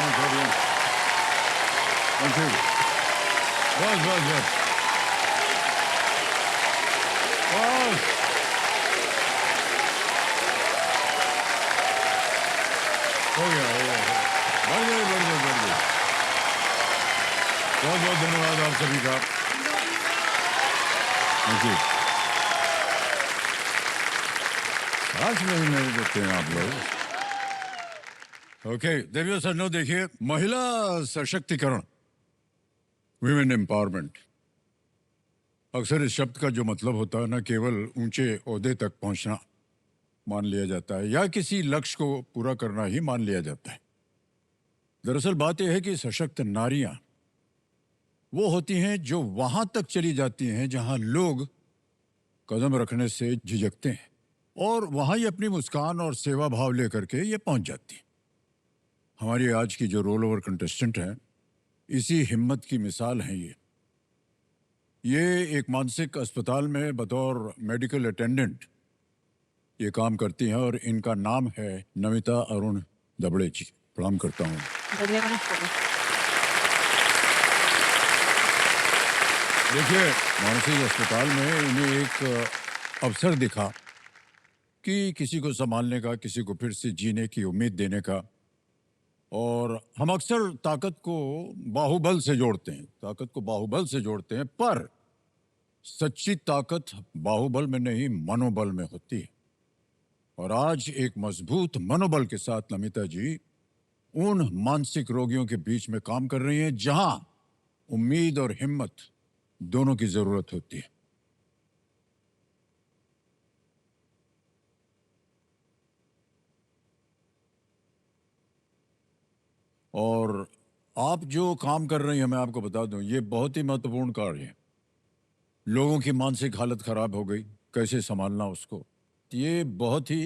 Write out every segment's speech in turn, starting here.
Much बढ़िया। Thank you. बस बस बस बस। हो गया हो गया। बढ़ गए बढ़ गए बढ़ गए। बहुत बहुत धन्यवाद आप सभी का। Thank you. 5 महीने देते हैं आप लोग। ओके देवियो सर, नो देखिए, महिला सशक्तिकरण, विमेन एम्पावरमेंट, अक्सर इस शब्द का जो मतलब होता है ना, केवल ऊंचे ओहदे तक पहुंचना मान लिया जाता है या किसी लक्ष्य को पूरा करना ही मान लिया जाता है। दरअसल बात यह है कि सशक्त नारियां वो होती हैं जो वहां तक चली जाती हैं जहां लोग कदम रखने से झिझकते हैं, और वहां ही अपनी मुस्कान और सेवा भाव लेकर के ये पहुंच जाती हैं। हमारी आज की जो रोल ओवर कंटेस्टेंट हैं, इसी हिम्मत की मिसाल हैं ये एक मानसिक अस्पताल में बतौर मेडिकल अटेंडेंट ये काम करती हैं और इनका नाम है नमिता अरुण दबड़े जी। प्रणाम करता हूँ। देखिए, मानसिक अस्पताल में इन्हें एक अवसर दिखा कि किसी को संभालने का, किसी को फिर से जीने की उम्मीद देने का। और हम अक्सर ताकत को बाहुबल से जोड़ते हैं, ताकत को बाहुबल से जोड़ते हैं, पर सच्ची ताकत बाहुबल में नहीं, मनोबल में होती है। और आज एक मजबूत मनोबल के साथ नमिता जी उन मानसिक रोगियों के बीच में काम कर रही हैं जहां उम्मीद और हिम्मत दोनों की जरूरत होती है। और आप जो काम कर रही हैं, मैं आपको बता दूं, ये बहुत ही महत्वपूर्ण कार्य है। लोगों की मानसिक हालत खराब हो गई, कैसे संभालना उसको, ये बहुत ही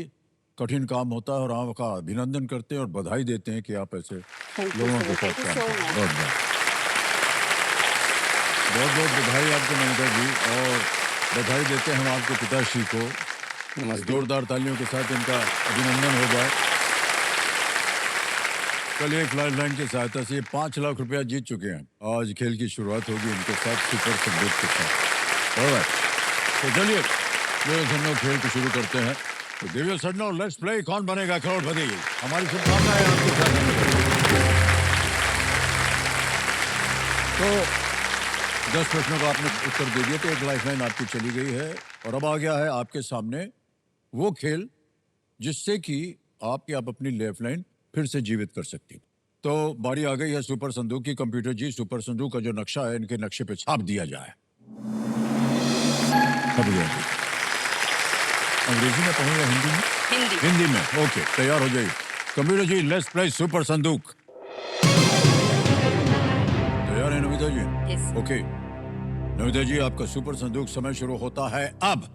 कठिन काम होता है। और आपका अभिनंदन करते हैं और बधाई देते हैं कि आप ऐसे लोगों के साथ काम करते हैं। बहुत बहुत बधाई आपको नमिता जी। और बधाई देते हैं हम आपके पिताश्री को। जोरदार तालियों के साथ इनका अभिनंदन हो जाए। कल एक लाइफलाइन की सहायता से 5 लाख रुपया जीत चुके हैं। आज खेल की शुरुआत होगी इनके साथ, सुपर संदीप के साथ। तो चलिए देवियो खेल को शुरू करते हैं। तो देवियो सर, लेट्स प्ले कौन बनेगा करोड़पति। हमारी शुभकामनाएं आपके साथ। तो 10 प्रश्नों का आपने उत्तर दे दिया, तो एक लाइफलाइन आपकी चली गई है। और अब आ गया है आपके सामने वो खेल जिससे कि आप अपनी लाइफलाइन फिर से जीवित कर सकती। तो बारी आ गई है सुपर संदूक की। कंप्यूटर जी, सुपर संदूक का जो नक्शा है इनके नक्शे पे छाप दिया जाए। अंग्रेजी में पढ़ूं या हिंदी में? हिंदी में। ओके, तैयार हो जाइए। Computer ji, let's play super संदूक। तैयार है नमिता जी? yes. ओके नमिता जी, आपका सुपर संदूक समय शुरू होता है अब।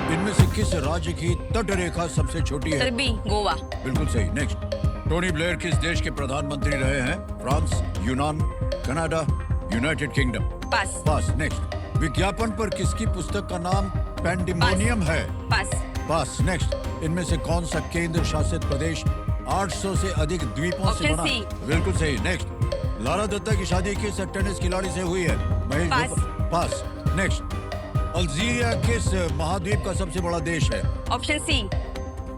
इनमें से किस राज्य की तट रेखा सबसे छोटी है? बी, गोवा। बिल्कुल सही। नेक्स्ट, टोनी ब्लेयर किस देश के प्रधानमंत्री रहे हैं? फ्रांस, यूनान, कनाडा, यूनाइटेड किंगडम। पास। पास। नेक्स्ट, विज्ञापन पर किसकी पुस्तक का नाम पैंडेमोनियम है? पास। पास। नेक्स्ट, इनमें से कौन सा केंद्र शासित प्रदेश 800 से अधिक द्वीपों से बना? बिल्कुल सही। नेक्स्ट, लारा दत्ता की शादी किस टेनिस खिलाड़ी से हुई है? पास। पास। नेक्स्ट, अल्जीरिया किस महाद्वीप का सबसे बड़ा देश है? Option C.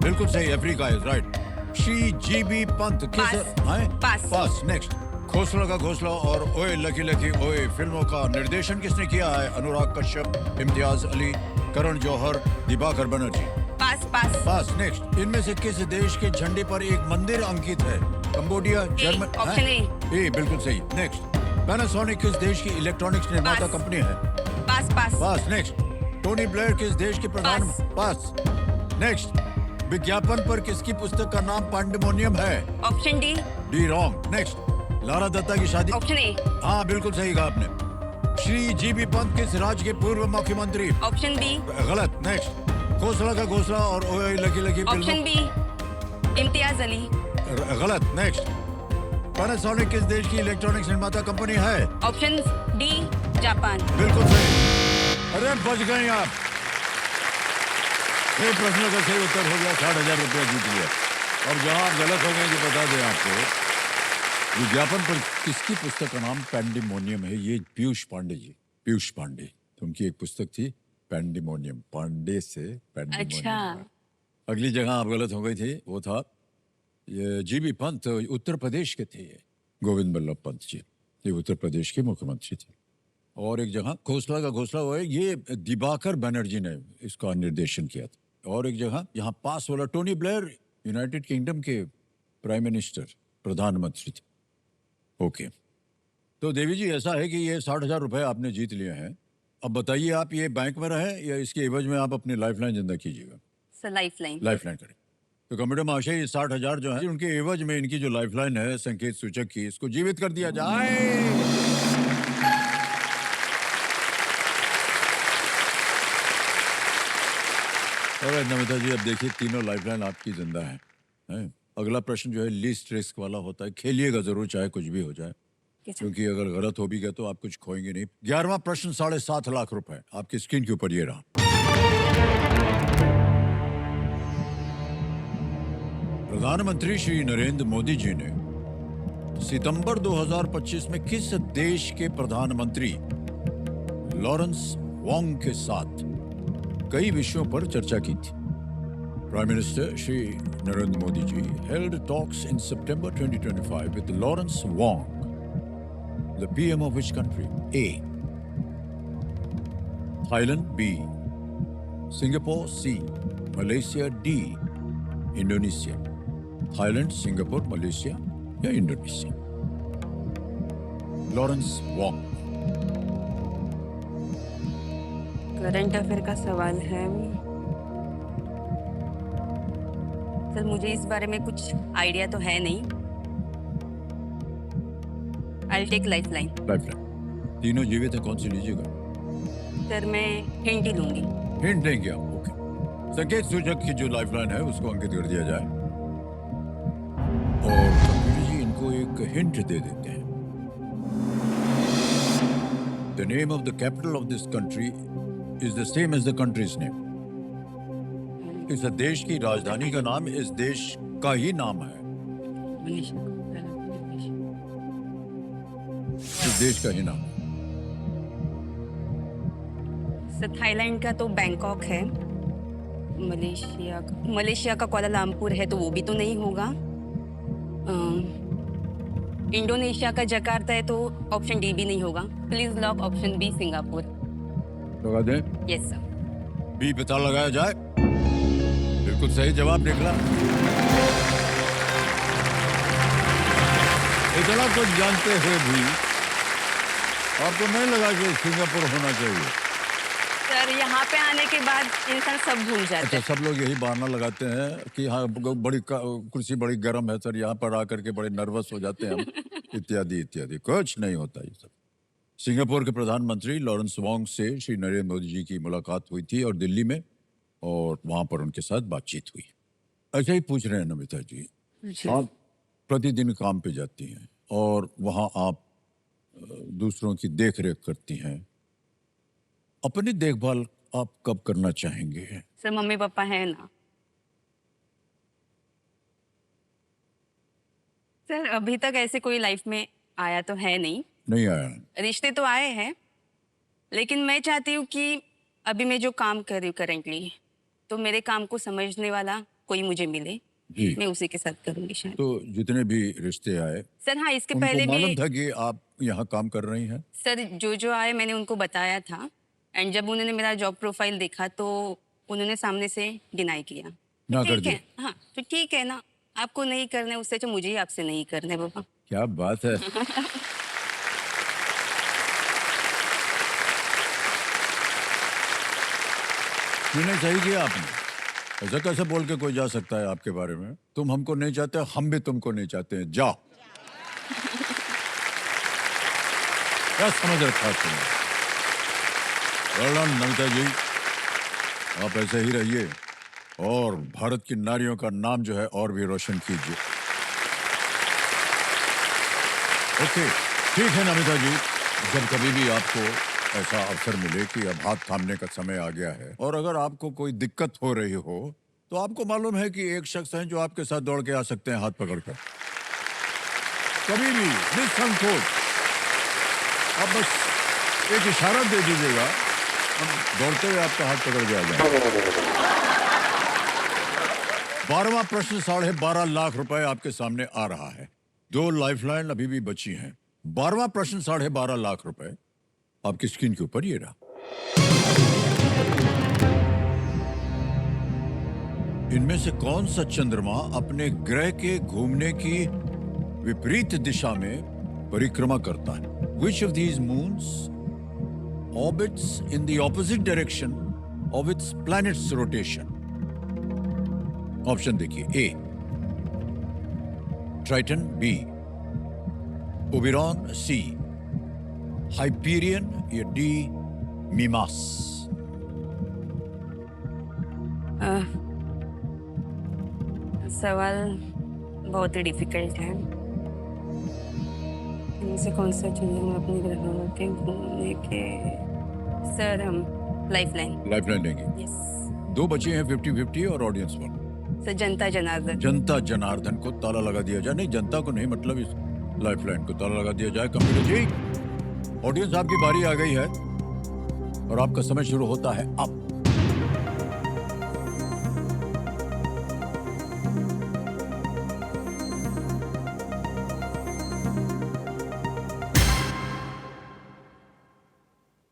बिल्कुल सही, अफ्रीका है। राइट। श्री जीबी पंत किस? पास। पास। नेक्स्ट, घोसला का घोसला और ओए लकी लकी ओए फिल्मों का निर्देशन किसने किया है? अनुराग कश्यप, इम्तियाज अली, करण जौहर, दिवाकर बनर्जी। पास। पास। पास। नेक्स्ट, इनमें से किस देश के झंडे पर एक मंदिर अंकित है? Cambodia, Germany. Option A. बिल्कुल सही। नेक्स्ट, पैनासोनिक किस देश की इलेक्ट्रॉनिक्स निर्माता कंपनी है? पास। पास। पास। नेक्स्ट, टोनी ब्लेयर किस देश के प्रधान? पास। नेक्स्ट, विज्ञापन पर किसकी पुस्तक का नाम पैंडेमोनियम है? Option D. D wrong. Next, Lara Dutta की शादी? Option A. हाँ, बिल्कुल सही कहा आपने। श्री जीबी पंत किस राज्य के पूर्व मुख्यमंत्री? Option B. गलत। नेक्स्ट, घोसला का घोसला और Oye lucky lucky option B, Imtiaz Ali. गलत। नेक्स्ट, पैनासोनिक किस देश की इलेक्ट्रॉनिक्स निर्माता कंपनी है? Option D, Japan. बिल्कुल सही। अरे बच गए आप। एक प्रश्न का सही उत्तर हो गया, 60,000 रुपया जीत लिया। और जहां आप गलत हो गए तो बता दें आपको, विज्ञापन पर किसकी पुस्तक का नाम पैंडेमोनियम है? ये पीयूष पांडे जी, पीयूष पांडे, तो उनकी एक पुस्तक थी पैंडेमोनियम, पांडे से अच्छा। पैंडेमोनियम। अगली जगह आप गलत हो गई थी, वो था ये जीबी पंत, उत्तर प्रदेश के थे ये, गोविंद बल्लभ पंत जी, ये उत्तर प्रदेश के मुख्यमंत्री थे। और एक जगह घोसला का घोसला हुआ है, ये दिवाकर बनर्जी ने इसका निर्देशन किया था। और एक जगह यहाँ पास वाला टोनी ब्लेयर, यूनाइटेड किंगडम के प्राइम मिनिस्टर, प्रधानमंत्री थे। ओके, तो देवी जी ऐसा है कि ये 60,000 रुपए आपने जीत लिए हैं। अब बताइए, आप ये बैंक में रहे या इसके एवज में आप अपनी लाइफलाइन जिंदा कीजिएगा? Sir lifeline. लाइफलाइन करें। तो कमेटी महाशय, ये 60,000 जो है उनके एवज में इनकी जो लाइफलाइन है संकेत सूचक की, इसको जीवित कर दिया जाए। और नमिता जी, अब देखिए तीनों लाइफलाइन आपकी जिंदा हैं। अगला प्रश्न जो है लीस्ट रिस्क वाला होता है, खेलिएगा जरूर चाहे कुछ भी हो जाए, क्योंकि अगर गलत हो भी गया तो आप कुछ खोएंगे नहीं। 11वां प्रश्न 7.5 लाख रुपए आपकी स्क्रीन के ऊपर ये रहा। प्रधानमंत्री श्री नरेंद्र मोदी जी ने सितंबर 2025 में किस देश के प्रधानमंत्री लॉरेंस वोंग के साथ कई विषयों पर चर्चा की थी? Prime Minister Shri Narendra Modi ji held talks in September 2025 with Lawrence Wong, the PM of which country? A. Thailand. B. Singapore. C. Malaysia. D. Indonesia. Thailand, Singapore, Malaysia या Indonesia? Lawrence Wong. Current affair का सवाल है sir, मुझे इस बारे में कुछ idea तो है नहीं। I take lifeline. लाइफलाइन। तीनों जीवित है, कौन सी लीजिएगा? सर मैं हिंट ही लूंगी। हिंट देंगे आप? ओके, संकेत सूचक की जो लाइफलाइन है उसको अंकित कर दिया जाए। और कंप्यूटर जी इनको एक हिंट दे देते हैं। The name of the capital of this country is the same as the country's name. इस देश की राजधानी का नाम इस देश का ही नाम है, इस देश का ही नाम। सर थाईलैंड का तो बैंकॉक है, मलेशिया का कुआलालंपुर है, तो वो भी तो नहीं होगा। इंडोनेशिया का जकार्ता है, तो ऑप्शन डी भी नहीं होगा। Please lock option B, Singapore. लगा दें? Yes sir. बी पता लगाया जाए। बिल्कुल सही जवाब निकला। इतना कुछ जानते हुए भी आपको नहीं लगा कि सिंगापुर होना चाहिए? सर यहाँ पे आने के बाद इंसान सब भूल जाता अच्छा, है। सब लोग यही बहाना लगाते हैं कि हाँ बड़ी कुर्सी बड़ी गर्म है सर, यहाँ पर आकर के बड़े नर्वस हो जाते हैं हम, इत्यादि इत्यादि। कुछ नहीं होता ये सब। सिंगापुर के प्रधानमंत्री लॉरेंस वोंग से श्री नरेंद्र मोदी जी की मुलाकात हुई थी और दिल्ली में, और वहां पर उनके साथ बातचीत हुई। ऐसा ही पूछ रहे हैं नमिता जी, आप प्रतिदिन काम पे जाती हैं और वहां आप दूसरों की देख रेख करती हैं, अपनी देखभाल आप कब करना चाहेंगे? सर मम्मी पापा है ना। सर अभी तक ऐसे कोई लाइफ में आया तो है नहीं। नहीं आया? रिश्ते तो आए हैं, लेकिन मैं चाहती हूँ कि अभी मैं जो काम कर रही हूँ करेंटली, तो मेरे काम को समझने वाला कोई मुझे मिले जी। मैं उसी के साथ करूंगी शायद। तो जितने भी रिश्ते आए, सर हाँ, इसके उनको पहले मालूम भी था कि आप यहाँ काम कर रही हैं? सर जो आए मैंने उनको बताया था, एंड जब उन्होंने मेरा जॉब प्रोफाइल देखा तो उन्होंने सामने से डिनाई किया। ना कर ठीक दिया? है, हाँ तो ठीक है ना, आपको नहीं करने, उससे अच्छा मुझे ही आपसे नहीं करने बाबा। क्या बात है। क्यों नहीं चाहिए किया आपने? ऐसा कैसे बोल के कोई जा सकता है आपके बारे में? तुम हमको नहीं चाहते, हम भी तुमको नहीं चाहते हैं, जाओ। क्या समझ रखा तुमने? वेल डन नमिता जी, आप ऐसे ही रहिए और भारत की नारियों का नाम जो है और भी रोशन कीजिए। ओके, ठीक है नमिता जी, जब कभी भी आपको ऐसा अवसर मिले कि अब हाथ थामने का समय आ गया है और अगर आपको कोई दिक्कत हो रही हो तो आपको मालूम है कि एक शख्स हैं जो आपके साथ दौड़ के आ सकते हैं हाथ पकड़कर, कभी भी निसंकोच। आप बस एक इशारा दे दीजिएगा, हम दौड़ते हुए आपका हाथ पकड़ के आ जाएंगे। 12वां प्रश्न 12.5 लाख रुपए आपके सामने आ रहा है। 2 लाइफलाइन अभी भी बची हैं। 12वां प्रश्न 12.5 लाख रुपए आपकी स्क्रीन के ऊपर ये रहा। इनमें से कौन सा चंद्रमा अपने ग्रह के घूमने की विपरीत दिशा में परिक्रमा करता है? Which of these moons orbits in the opposite direction of its planet's rotation? Option देखिए, ए ट्राइटन, बी ओबेरॉन, सी हाइपीरियन या डी मिमास। सवाल बहुत ही डिफिकल्ट है। इनसे कौन सा चंद्रमा अपने ग्रहों के घूमने के? सर हम लाइफलाइन देंगे। यस 2 बचे हैं 50-50 और ऑडियंस 1। सर। जनता जनार्दन। जनता जनार्दन को ताला लगा दिया जाए। नहीं, जनता को नहीं, मतलब इस लाइफलाइन को ताला लगा दिया जाए। कंप्यूटर जी, ऑडियंस आपकी बारी आ गई है और आपका समय शुरू होता है अब।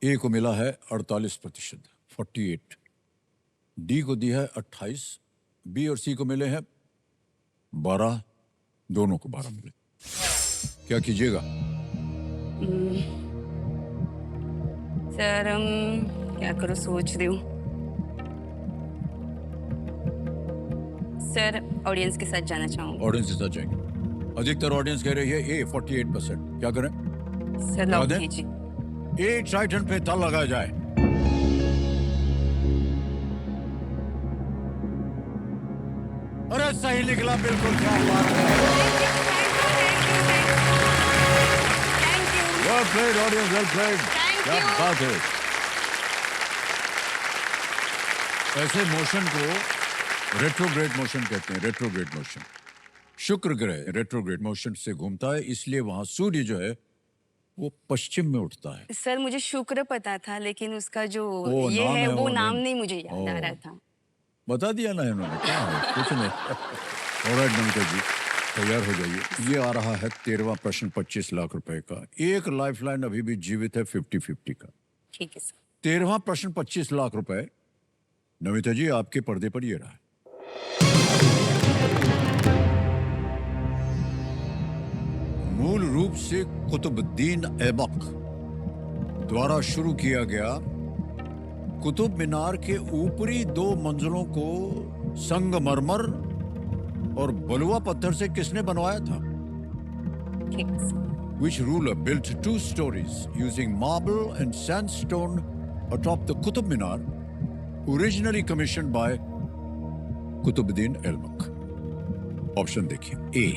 ए को मिला है 48%, 48। डी को दिया है 28। बी और सी को मिले हैं 12, दोनों को 12 मिले। क्या कीजिएगा? सर हम क्या करो, सोच रही हूँ। सर ऑडियंस के साथ जाना चाहूँगा। ऑडियंस के साथ जाएंगे। अधिकतर ऑडियंस कह रही है ए 48%। क्या करें? सर लॉक दें? कीजिए। ए ट्राइटन पे ताला लगाया जाए। अरे सही निकला, बिल्कुल। क्या बात है, thank you. Well played audience, well played. Thank क्या you. बात है। ऐसे मोशन को रेट्रोग्रेड मोशन कहते हैं। रेट्रोग्रेड मोशन, शुक्र ग्रह रेट्रोग्रेड मोशन से घूमता है, इसलिए वहां सूर्य जो है वो पश्चिम में उठता है। सर मुझे शुक्र पता था, लेकिन उसका जो ओ, ये नाम है है, वो वो नाम नहीं। नहीं मुझे याद आ रहा था। बता दिया ना इन्होंने, क्या है, कुछ नहीं। ऑलराइट नमिता जी, तैयार हो जाइए। ये आ रहा है 13वां प्रश्न 25 लाख रुपए का। एक लाइफलाइन अभी भी जीवित है 50-50 का। ठीक है सर। 13वां प्रश्न 25 लाख रुपए। नमिता जी आपके पर्दे पर ये रहा है। मूल रूप से कुतुबुद्दीन ऐबक द्वारा शुरू किया गया कुतुब मीनार के ऊपरी 2 मंजिलों को संगमरमर और बलुआ पत्थर से किसने बनवाया था? ठीक है sir. Which ruler built 2 stories using marble and sandstone atop the Qutub Minar, originally commissioned by Qutubuddin Aibak? Option देखिए, A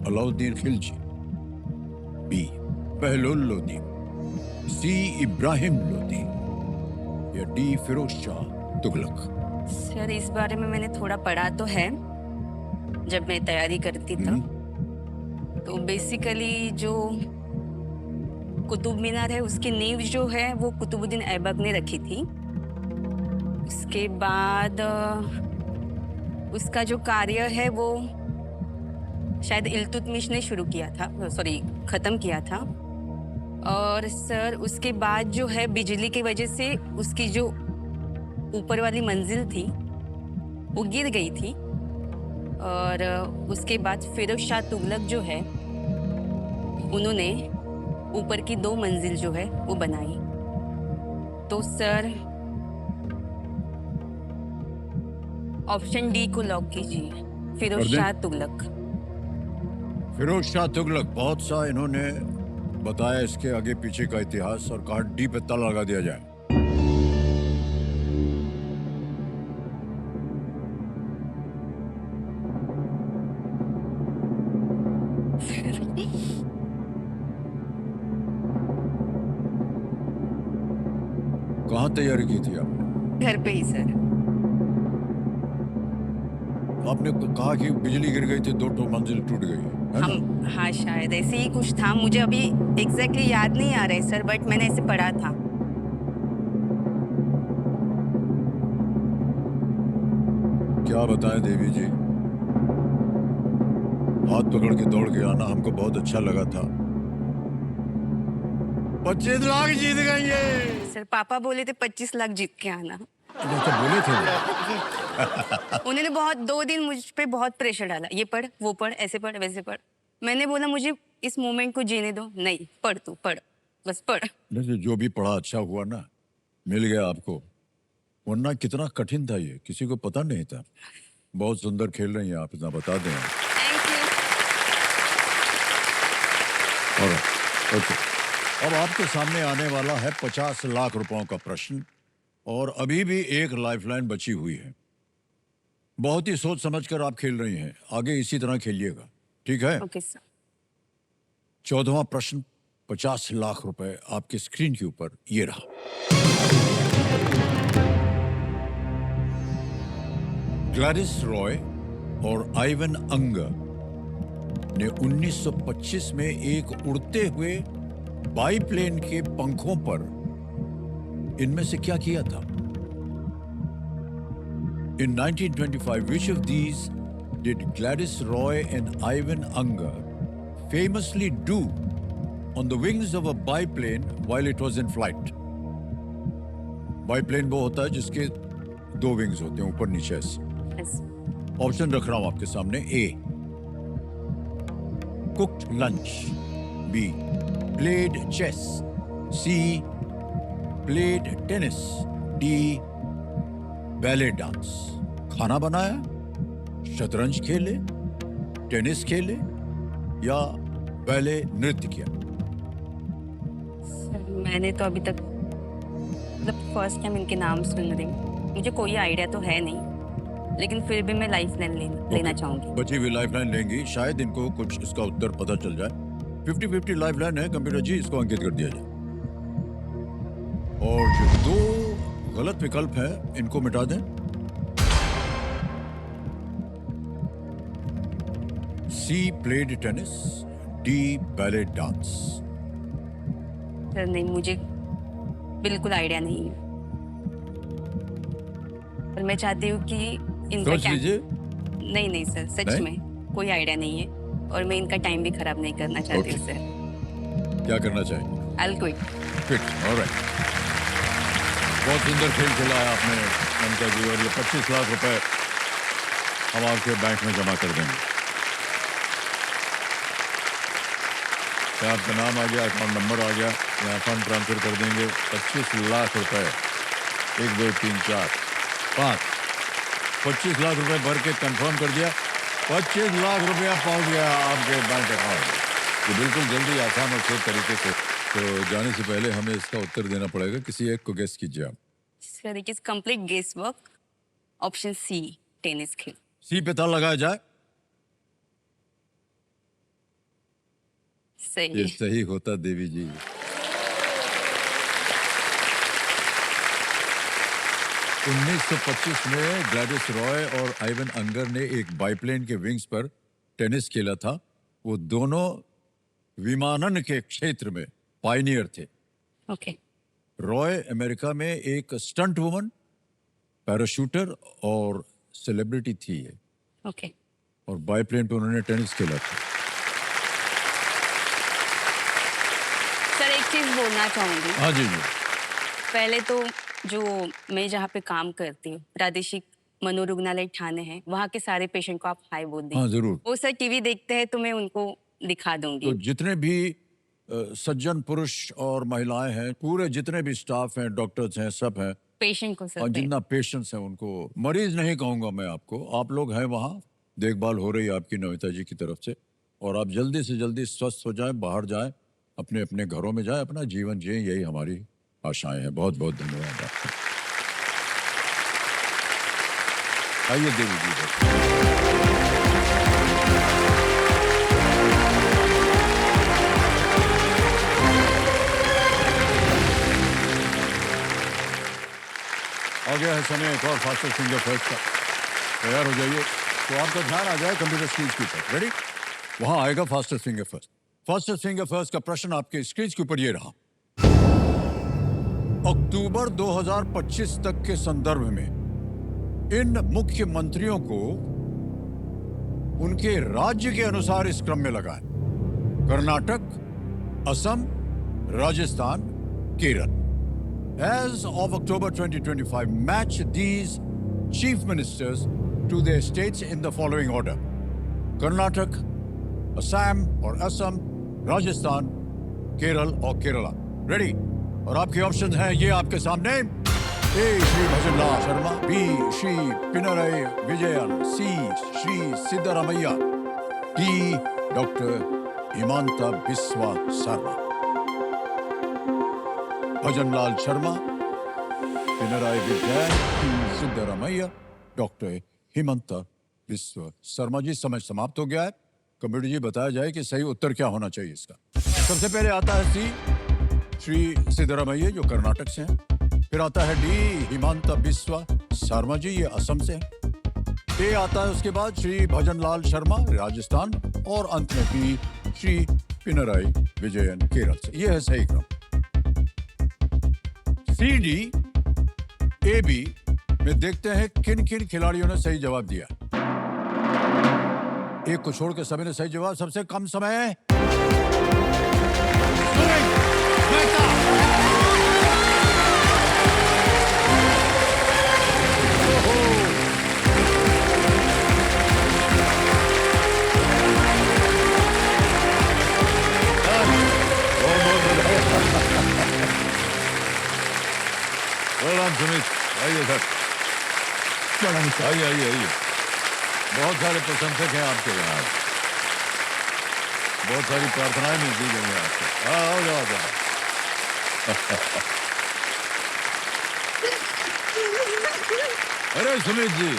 Alauddin Khilji, B Bahlul Lodi, C Ibrahim Lodi या डी फिरोज शाह तुगलक। सर इस बारे में मैंने थोड़ा पढ़ा तो है जब मैं तैयारी करती था। तो बेसिकली जो कुतुब मीनार है उसकी नींव जो है वो कुतुबुद्दीन ऐबक ने रखी थी। उसके बाद उसका जो कार्य है वो शायद इल्तुतमिश ने शुरू किया था, ख़त्म किया था। और सर उसके बाद जो है बिजली की वजह से उसकी जो ऊपर वाली मंजिल थी वो गिर गई थी। और उसके बाद फिरोज शाह तुगलक जो है उन्होंने ऊपर की 2 मंजिल जो है वो बनाई। तो सर ऑप्शन डी को लॉक कीजिए, फिरोज शाह तुगलक। फिरोज शाह तुगलक, बहुत सा इन्होंने बताया इसके आगे पीछे का इतिहास और कहा डी पे ताला लगा दिया जाए। कहाँ तैयारी की थी आपने? घर पे ही सर। आपने कहा कि बिजली गिर गई थी, दो ठो मंजिल टूट गई है ना? हम हाँ शायद ऐसे ही कुछ था, मुझे अभी एग्जैक्टली याद नहीं आ रहा है सर, बट मैंने ऐसे पढ़ा था। क्या बताएं देवी जी, हाथ पकड़ के दौड़ के आना हमको बहुत अच्छा लगा था। 25 लाख जीत गई ये। सर पापा बोले थे 25 लाख जीत के आना। तो बोले थे वो। उन्होंने बहुत 2 दिन मुझ पे बहुत प्रेशर डाला, ये पढ़ वो पढ़ ऐसे पढ़ वैसे पढ़। मैंने बोला मुझे इस मोमेंट को जीने दो, नहीं पढ़ तू पढ़, बस पढ़। नहीं, जो भी पढ़ा अच्छा हुआ ना, मिल गया आपको, वरना कितना कठिन था ये, किसी को पता नहीं था। बहुत सुंदर खेल रही हैं आप, इतना बता दें। Thank you. और ओके, अब आपके सामने आने वाला है 50 लाख रुपयों का प्रश्न, और अभी भी एक लाइफलाइन बची हुई है। बहुत ही सोच समझकर आप खेल रही हैं, आगे इसी तरह खेलिएगा, ठीक है? Okay sir. 14वां प्रश्न, 50 लाख रुपए आपके स्क्रीन के ऊपर ये रहा। ग्लैडिस रॉय और आइवन अंगर ने 1925 में एक उड़ते हुए बाईप्लेन के पंखों पर इनमें से क्या किया था? In 1925, which of these did Gladys Roy and Ivan Unger famously do on the wings of a biplane while it was in flight? Biplane वो होता है जिसके 2 विंग्स होते हैं, ऊपर नीचे ऐसे। Yes. ऑप्शन रख रहा हूं आपके सामने। A, cooked lunch. B, played chess. C, played tennis. D, ballet dance. खाना बनाया, शतरंज खेले, टेनिस खेले या बैले नृत्य किया? सर मैंने तो अभी तक मतलब फर्स्ट टाइम इनके नाम सुन रही हूँ, मुझे कोई आइडिया तो है नहीं, लेकिन फिर भी मैं लाइफलाइन लेना चाहूंगी। बची हुई लाइफलाइन लेंगी, शायद इनको कुछ इसका उत्तर पता चल जाए। 50-50 लाइफलाइन है, कंप्यूटर जी इसको अंकित कर दिया जाए। और जो 2 गलत विकल्प है इनको मिटा दें। C, played tennis. D, ballet dance. Sir नहीं, मुझे बिल्कुल आइडिया नहीं है, पर मैं चाहती हूँ कि इनका सोच लीजिए। नहीं नहीं सर, सच नहीं? में कोई आइडिया नहीं है, और मैं इनका टाइम भी खराब नहीं करना चाहती हूँ सर। क्या करना चाहिए? I'll quit. Fit, alright. बहुत सुंदर खेल खेला है आपने ममता जी, और ये 25 लाख रुपए हम आपके बैंक में जमा कर देंगे। क्या आपका नाम आ गया, अकाउंट नंबर आ गया, यहाँ फंड ट्रांसफर कर देंगे। 25 लाख रुपए, 1 2 3 4 5, 25 लाख रुपए भर के कंफर्म कर दिया। 25 लाख रुपया पहुंच गया आपके बैंक अकाउंट। ये बिल्कुल जल्दी, आसान और तेज तरीके से। तो जाने से पहले हमें इसका उत्तर देना पड़ेगा, किसी एक को गेस कीजिए आप। Sir it is complete guess work. Option C, tennis खेल। सी पे ताला लगाया जाए। सही ये है। सही होता देवी जी। उन्नीस 1925 में ग्लैडिस रॉय और आइवन अंगर ने एक बाईप्लेन के विंग्स पर टेनिस खेला था। वो दोनों विमानन के क्षेत्र में पायनियर थे। ओके। रॉय अमेरिका में एक स्टंट वुमन, पैराशूटर और सेलिब्रिटी थी ये, ओके। और बाईप्लेन पे उन्होंने टेनिस खेला था। सर एक चीज बोलना चाहूंगी। हाँ जी जी। पहले तो जो मैं जहाँ पे काम करती हूँ, प्रादेशिक मनोरुग्णालय ठाणे है, वहाँ के सारे पेशेंट को आप हाय बोल दें। हाँ जरूर। वो सर टीवी देखते हैं तो मैं उनको दिखा तो दूंगी। जितने भी सज्जन पुरुष और महिलाएं हैं, पूरे जितने भी स्टाफ हैं, डॉक्टर्स हैं, सब हैं, पेशेंट को और सर जितना पेशेंट्स हैं उनको, मरीज नहीं कहूंगा मैं आपको, आप लोग हैं वहाँ, देखभाल हो रही है आपकी नमिता जी की तरफ से, और आप जल्दी से जल्दी स्वस्थ हो जाएं, बाहर जाएं, अपने अपने घरों में जाएं, अपना जीवन जिए, यही हमारी आशाएं हैं। बहुत बहुत धन्यवाद आपका। आइए देवी जी। आ गया है समय एक और फास्टर सिंगर फर्स्ट का। तैयार हो जाइए। तो आपका ध्यान आ जाए कंप्यूटर स्क्रीन के ऊपर। रेडी? वहां आएगा fastest finger first. Fastest finger first का प्रश्न आपके स्क्रीन के ऊपर ये रहा। अक्टूबर 2025 तक के संदर्भ में इन मुख्यमंत्रियों को उनके राज्य के अनुसार इस क्रम में लगाएं। Karnataka, Assam, Rajasthan, Kerala. As of October 2025, match these chief ministers to their states in the following order: Karnataka, Assam or Assam, Rajasthan, Kerala or Kerala. Ready? और आपके ऑप्शन हैं ये आपके सामने। A Shri Bhajanlal Sharma, B Shri Pinarayi Vijayan, C Shri Siddaramaiah, D doctor Himanta Biswa Sharma. Bhajanlal Sharma, Pinarayi Vijayan, Siddaramaiah, doctor Himanta Biswa Sharma. जी समय समाप्त हो गया है। कंप्यूटर जी बताया जाए कि सही उत्तर क्या होना चाहिए इसका। सबसे पहले आता है सी श्री सिद्धरामैया जो कर्नाटक से हैं। फिर आता है डी हिमंता बिस्वा शर्मा जी, ये असम से हैं। ए आता है उसके बाद श्री भजनलाल शर्मा राजस्थान, और अंत में बी श्री पिनराई विजयन केरल से। ये है सही क्रम। सी डी ए बी में देखते हैं किन किन खिलाड़ियों ने सही जवाब दिया। एक को छोड़कर सभी ने सही जवाब। सबसे कम समय सुमित, आइए सर। आइए आइए आइए। बहुत सारे प्रशंसक हैं आपके यहाँ। बहुत सारी प्रार्थनाएं मिलती हैं आपको। आओ जाओ जाओ। अरे सुमित जी,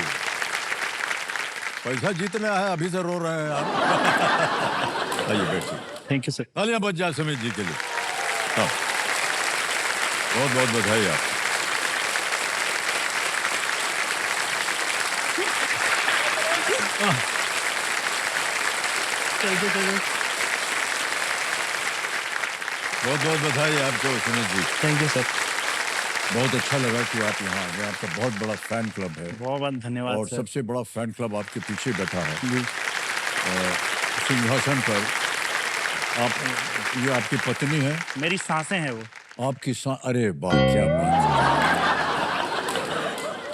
पैसा जीतना है, अभी से रो रहे हैं आप। आइए बैठिए। Thank you sir. तालियां बज जाए सुमित जी के लिए। हाँ, बहुत बहुत बधाई आपको। बहुत बहुत बधाई आपको Sumit ji. Thank you sir. बहुत अच्छा लगा कि आप यहाँ आ गए। आपका बहुत बड़ा फैन क्लब है बहुत बहुत धन्यवाद और सर। सबसे बड़ा फैन क्लब आपके पीछे बैठा है जी। सिंहासन पर। आप, ये आपकी पत्नी है? मेरी सांसें हैं वो। आपकी अरे वाह, क्या बात है।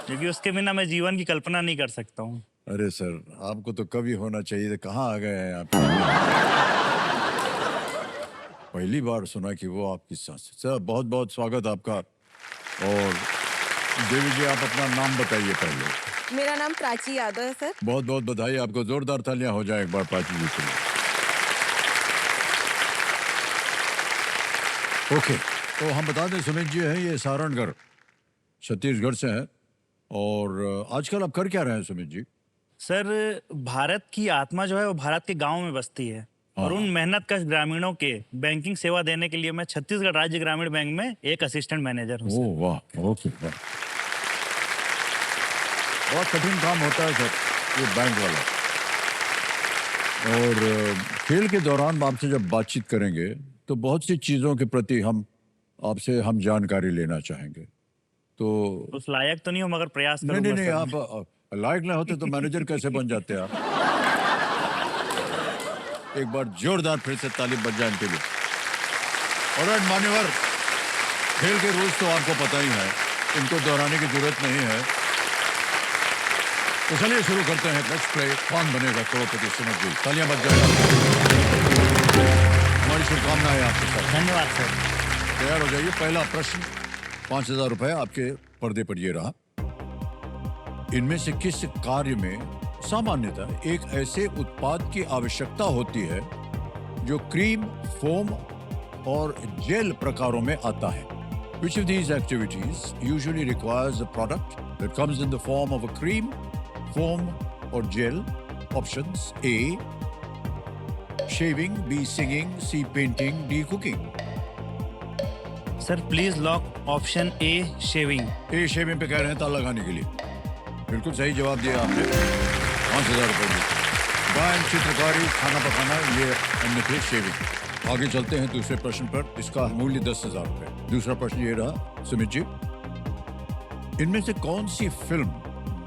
क्योंकि उसके बिना मैं जीवन की कल्पना नहीं कर सकता हूँ। अरे सर, आपको तो कभी होना चाहिए था। कहाँ आ गए हैं आप? पहली बार सुना कि वो आपकी सांस। सर बहुत बहुत स्वागत आपका। और देवी जी, आप अपना नाम बताइए पहले। मेरा नाम प्राची यादव है सर। बहुत बहुत बधाई आपको। जोरदार तालियां हो जाए एक बार प्राची जी के लिए। ओके, तो हम बता दें सुमित जी हैं ये सारणगढ़ छत्तीसगढ़ से हैं। और आजकल आप कर क्या रहे हैं सुमित जी? सर, भारत की आत्मा जो है वो भारत के गांव में बसती है। और उन मेहनतकश ग्रामीणों के बैंकिंग सेवा देने के लिए मैं छत्तीसगढ़ राज्य ग्रामीण बैंक में एक असिस्टेंट मैनेजर हूँ। ओह वाह, ओके वाह। बहुत कठिन काम होता है सर ये बैंक वाला। और खेल के दौरान आपसे जब बातचीत करेंगे तो बहुत सी चीज़ों के प्रति हम जानकारी लेना चाहेंगे। तो उस लायक तो नहीं हो, मगर प्रयास नहीं करूंगा। नहीं, सर, आप लायक ना होते तो मैनेजर कैसे बन जाते आप? एक बार जोरदार फिर से ताली बज जाए इनके लिए। और मान्यवर, खेल के रूल्स तो आपको पता ही है, इनको दोहराने की जरूरत नहीं है। तो चलिए शुरू करते हैं। लेट्स प्ले कौन बनेगा करोड़पति। सुमित जी, तालियां बज जाए। हमारी शुभकामनाएं आपके साथ। धन्यवाद सर। तैयार हो जाइए। पहला प्रश्न 5,000 रुपए आपके पर्दे पर ये रहा। इनमें से किस कार्य में सामान्यतः एक ऐसे उत्पाद की आवश्यकता होती है जो क्रीम, फोम और जेल प्रकारों में आता है? Which of these activities usually requires a product that comes in the form of a cream, foam or gel? Options: A, shaving, B, singing, C, painting, D, cooking. Sir please lock option A, shaving. A shaving पे कह रहे हैं ताला लगाने के लिए। बिल्कुल सही जवाब दिया आपने। 5,000 रुपए की। गायन, चित्रकारी, खाना पकाना, ये अन्य थे शेविंग। आगे चलते हैं दूसरे प्रश्न पर। इसका मूल्य 10,000 रुपए। दूसरा प्रश्न ये रहा सुमित जी, इनमें से कौन सी फिल्म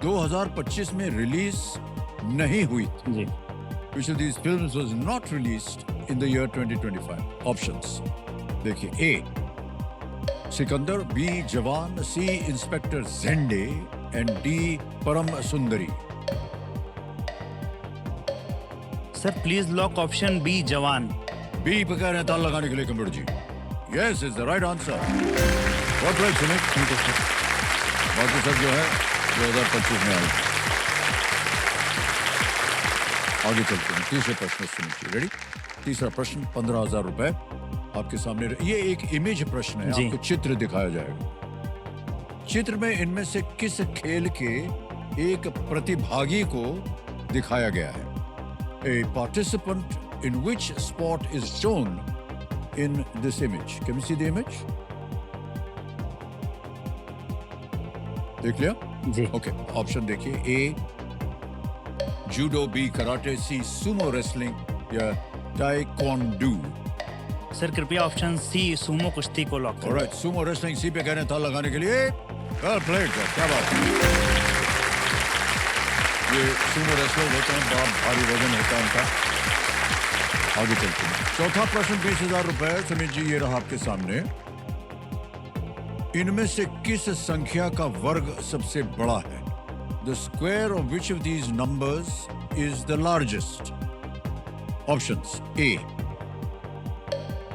2025 में रिलीज नहीं हुई थी? जी। Which of these films was not released in the year 2025? Options. देखिए, A. Sikandar, B. Jawan, C. Inspector Zende and D. Param Sundari. Sir please lock option B Jawan. B पे कह रहे हैं ताल लगाने के लिए computer ji. Yes is the right answer. What right Sumit? Thank you sir. बाकी सब जो है 2025 में आएगी। आगे चलते हैं तीसरे प्रश्न सुनिए। रेडी? तीसरा प्रश्न 15,000 रुपए आपके सामने। ये एक इमेज प्रश्न है, जी। आपको चित्र दिखाया जाएगा। चित्र में इनमें से किस खेल के एक प्रतिभागी को दिखाया गया है? A participant in which sport is shown in this image. Can you see the image? देख लिया? जी। ओके, ऑप्शन देखिए। A judo, B karate, C sumo wrestling या ताइक्वांडो। सर कृपया ऑप्शन सी सुमो कुश्ती को लॉक करें। ऑलराइट, सुमो रेसलिंग सी पे कह रहे हैं ताल लगाने के लिए। वेल प्लेड सर, क्या बात है। ये सुमो रेसलर होते हैं, बहुत भारी वजन होता है उनका। आगे चलते हैं। चौथा प्रश्न 20,000 रुपए। सुमित जी, ये रहा आपके सामने। इनमें से किस संख्या का वर्ग सबसे बड़ा है? The square of which of these numbers is the largest? Options. A.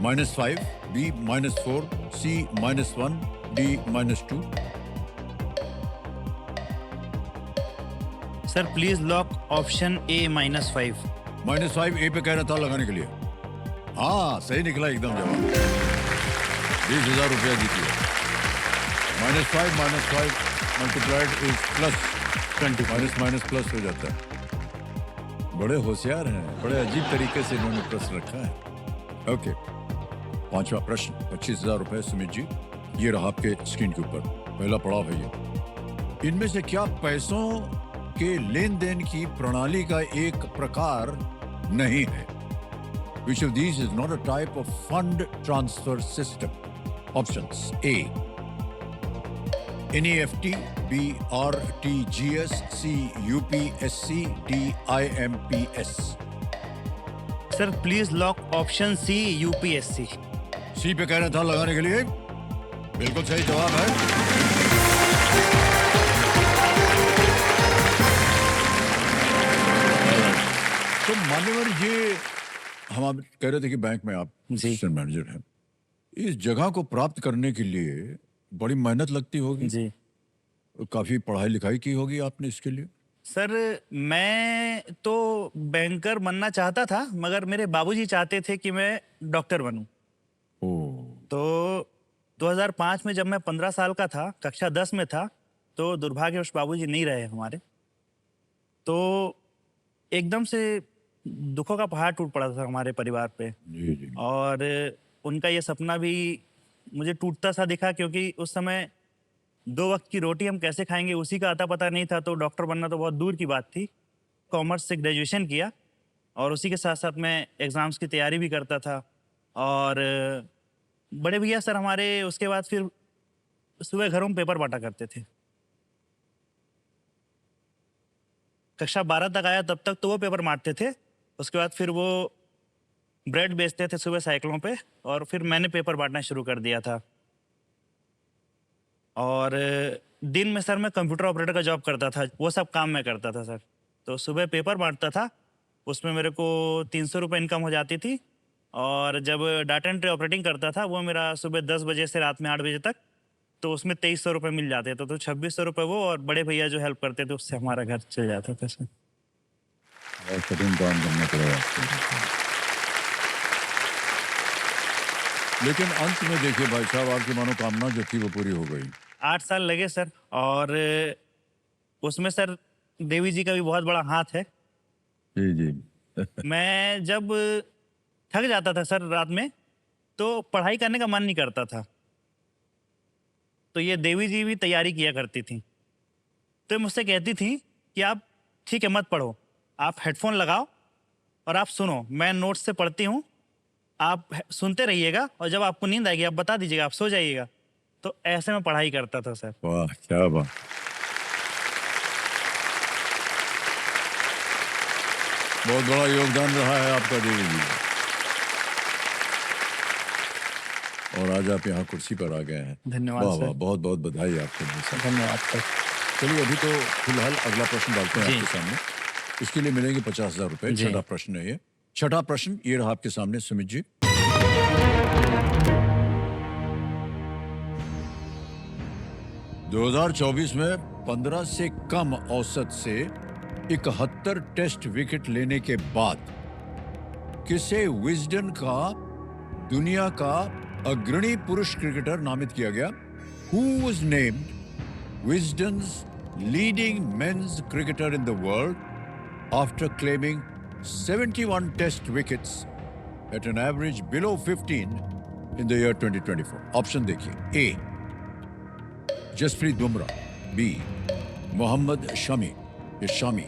-5, B. -4, C. -1, D. -2. Sir please lock option ए -5। -5 ए पे कह रहा था लगाने के लिए। हाँ, सही निकला एकदम जवाब। 20,000 रुपया जीतिए। -5 multiplied is plus 20। Minus plus हो जाता है। बड़े होशियार हैं, बड़े अजीब तरीके से इन्होंने प्रश्न रखा है। ओके, पांचवा प्रश्न 25,000 रुपए। सुमित जी, ये रहा आपके स्क्रीन के ऊपर। पहला पड़ाव है ये। इनमें से क्या पैसों के लेन देन की प्रणाली का एक प्रकार नहीं है? Which of these is not a type of fund transfer system? Options. A. NEFT, B. RTGS, C. UPSC, D. IMPS. Sir please lock option C UPSC. C पे कह रहे था लगाने के लिए। बिल्कुल सही जवाब है। तो मान्यवर, ये हम आप कह रहे थे कि बैंक में आप जी। असिस्टेंट मैनेजर हैं। इस जगह को प्राप्त करने के लिए बड़ी मेहनत लगती होगी। जी। काफी पढ़ाई लिखाई की होगी आपने इसके लिए। सर मैं तो बैंकर बनना चाहता था, मगर मेरे बाबूजी चाहते थे कि मैं डॉक्टर बनूं। तो 2005 में जब मैं 15 साल का था, कक्षा 10 में था, तो दुर्भाग्यवश बाबूजी नहीं रहे हमारे। तो एकदम से दुखों का पहाड़ टूट पड़ा था हमारे परिवार पे। जी जी। और उनका ये सपना भी मुझे टूटता सा दिखा, क्योंकि उस समय 2 वक्त की रोटी हम कैसे खाएंगे उसी का आता पता नहीं था। तो डॉक्टर बनना तो बहुत दूर की बात थी। कॉमर्स से ग्रेजुएशन किया और उसी के साथ साथ मैं एग्ज़ाम्स की तैयारी भी करता था। और बड़े भैया सर हमारे उसके बाद फिर सुबह घरों में पेपर बांटा करते थे। कक्षा 12 तक आया तब तक तो वो पेपर बांटते थे। उसके बाद फिर वो ब्रेड बेचते थे सुबह साइकिलों पे, और फिर मैंने पेपर बांटना शुरू कर दिया था। और दिन में सर मैं कंप्यूटर ऑपरेटर का जॉब करता था, वो सब काम मैं करता था सर। तो सुबह पेपर बांटता था, उसमें मेरे को 300 रुपये इनकम हो जाती थी। और जब डाटा एंट्री ऑपरेटिंग करता था, वो मेरा सुबह 10 बजे से रात में 8 बजे तक, तो उसमें 2300 रुपये मिल जाते थे। तो 2600 रुपये वो, और बड़े भैया जो हेल्प करते थे उससे हमारा घर चल जाता था सर। बहुत कठिन काम करना पड़ेगा आपको। लेकिन अंत में देखिए भाई साहब, आपकी मनोकामना जो थी वो पूरी हो गई। 8 साल लगे सर, और उसमें सर देवी जी का भी बहुत बड़ा हाथ है। जी जी। मैं जब थक जाता था सर रात में, तो पढ़ाई करने का मन नहीं करता था। तो ये देवी जी भी तैयारी किया करती थी। तो मुझसे कहती थी कि आप ठीक है मत पढ़ो, आप हेडफोन लगाओ और आप सुनो, मैं नोट्स से पढ़ती हूँ, आप सुनते रहिएगा और जब आपको नींद आएगी आप बता दीजिएगा, आप सो जाइएगा। तो ऐसे में पढ़ाई करता था सर। वाह क्या बात। बहुत बड़ा योगदान रहा है आपका देवी जी। और आज आप यहाँ कुर्सी पर आ गए हैं। धन्यवाद वाह सर। वाह, बहुत बहुत बधाई आपको मेरे साथ। धन्यवाद सर। चलिए अभी तो फिलहाल अगला प्रश्न डालते हैं जी। आपके सामने। इसके लिए मिलेंगे 50,000 रुपए। जी। छठा प्रश्न है ये। छठा प्रश्न ये रहा आपके सामने सुमित जी। ...2024 में 15 से कम औसत से 71 टेस्ट विकेट लेने के बाद किसे विजडन का दुनिया का अग्रणी पुरुष क्रिकेटर नामित किया गया? Who was named Wisden's leading men's cricketer in the world after claiming 71 test wickets at an average below 15 in the year 2024? Option देखिए। A. जसप्रीत बुमराह, B. मोहम्मद शमी या Shami,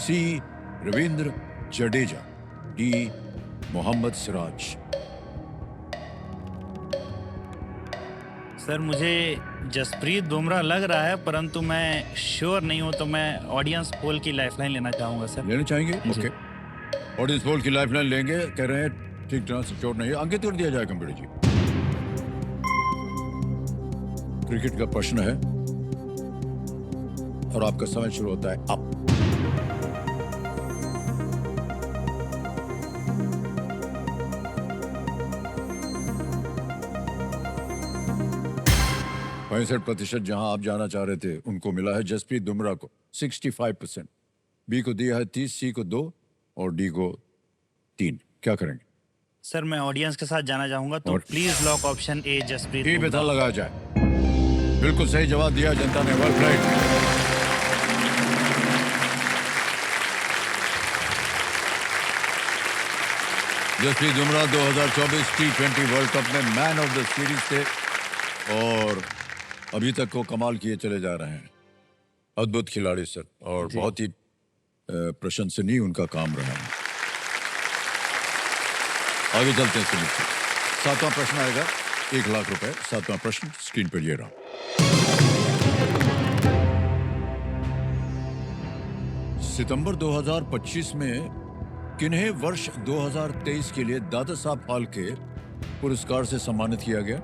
C. Ravindra Jadeja, D. Mohammed Siraj. Sir मुझे जसप्रीत बुमराह लग रहा है, परंतु मैं श्योर नहीं हूँ, तो मैं ऑडियंस पोल की लाइफलाइन लेना चाहूँगा सर। लेना चाहेंगे? जी। ओके। ऑडियंस पोल की लाइफलाइन लेंगे, कह रहे हैं ठीक तरह से चोट नहीं है। अंकित कर दिया जाए कंप्यूटर जी। क्रिकेट का प्रश्न है और आपका समय शुरू होता है अब। %65 जहां आप जाना चाह रहे थे उनको मिला है जसप्रीत बुमराह को 65%, बी को दिया है 30, सी को 2 और डी को 3। क्या करेंगे? सर मैं ऑडियंस के साथ जाना चाहूँगा, तो और- please lock option A Jasprit A Bumrah. बेता लगाया जाए। बिल्कुल सही जवाब दिया जनता ने। Well played. Jasprit Bumrah 2024 T20 world cup में मैन ऑफ द सीरीज थे और अभी तक वो कमाल किए चले जा रहे हैं। अद्भुत खिलाड़ी सर, और बहुत ही प्रशंसनीय उनका काम रहा है। आगे चलते हैं सुमित जी। 7वां प्रश्न आएगा, 1 लाख रुपए। 7वां प्रश्न स्क्रीन पर ये रहा। सितंबर 2025 में किन्हें वर्ष 2023 के लिए दादा साहब फाल्के पुरस्कार से सम्मानित किया गया?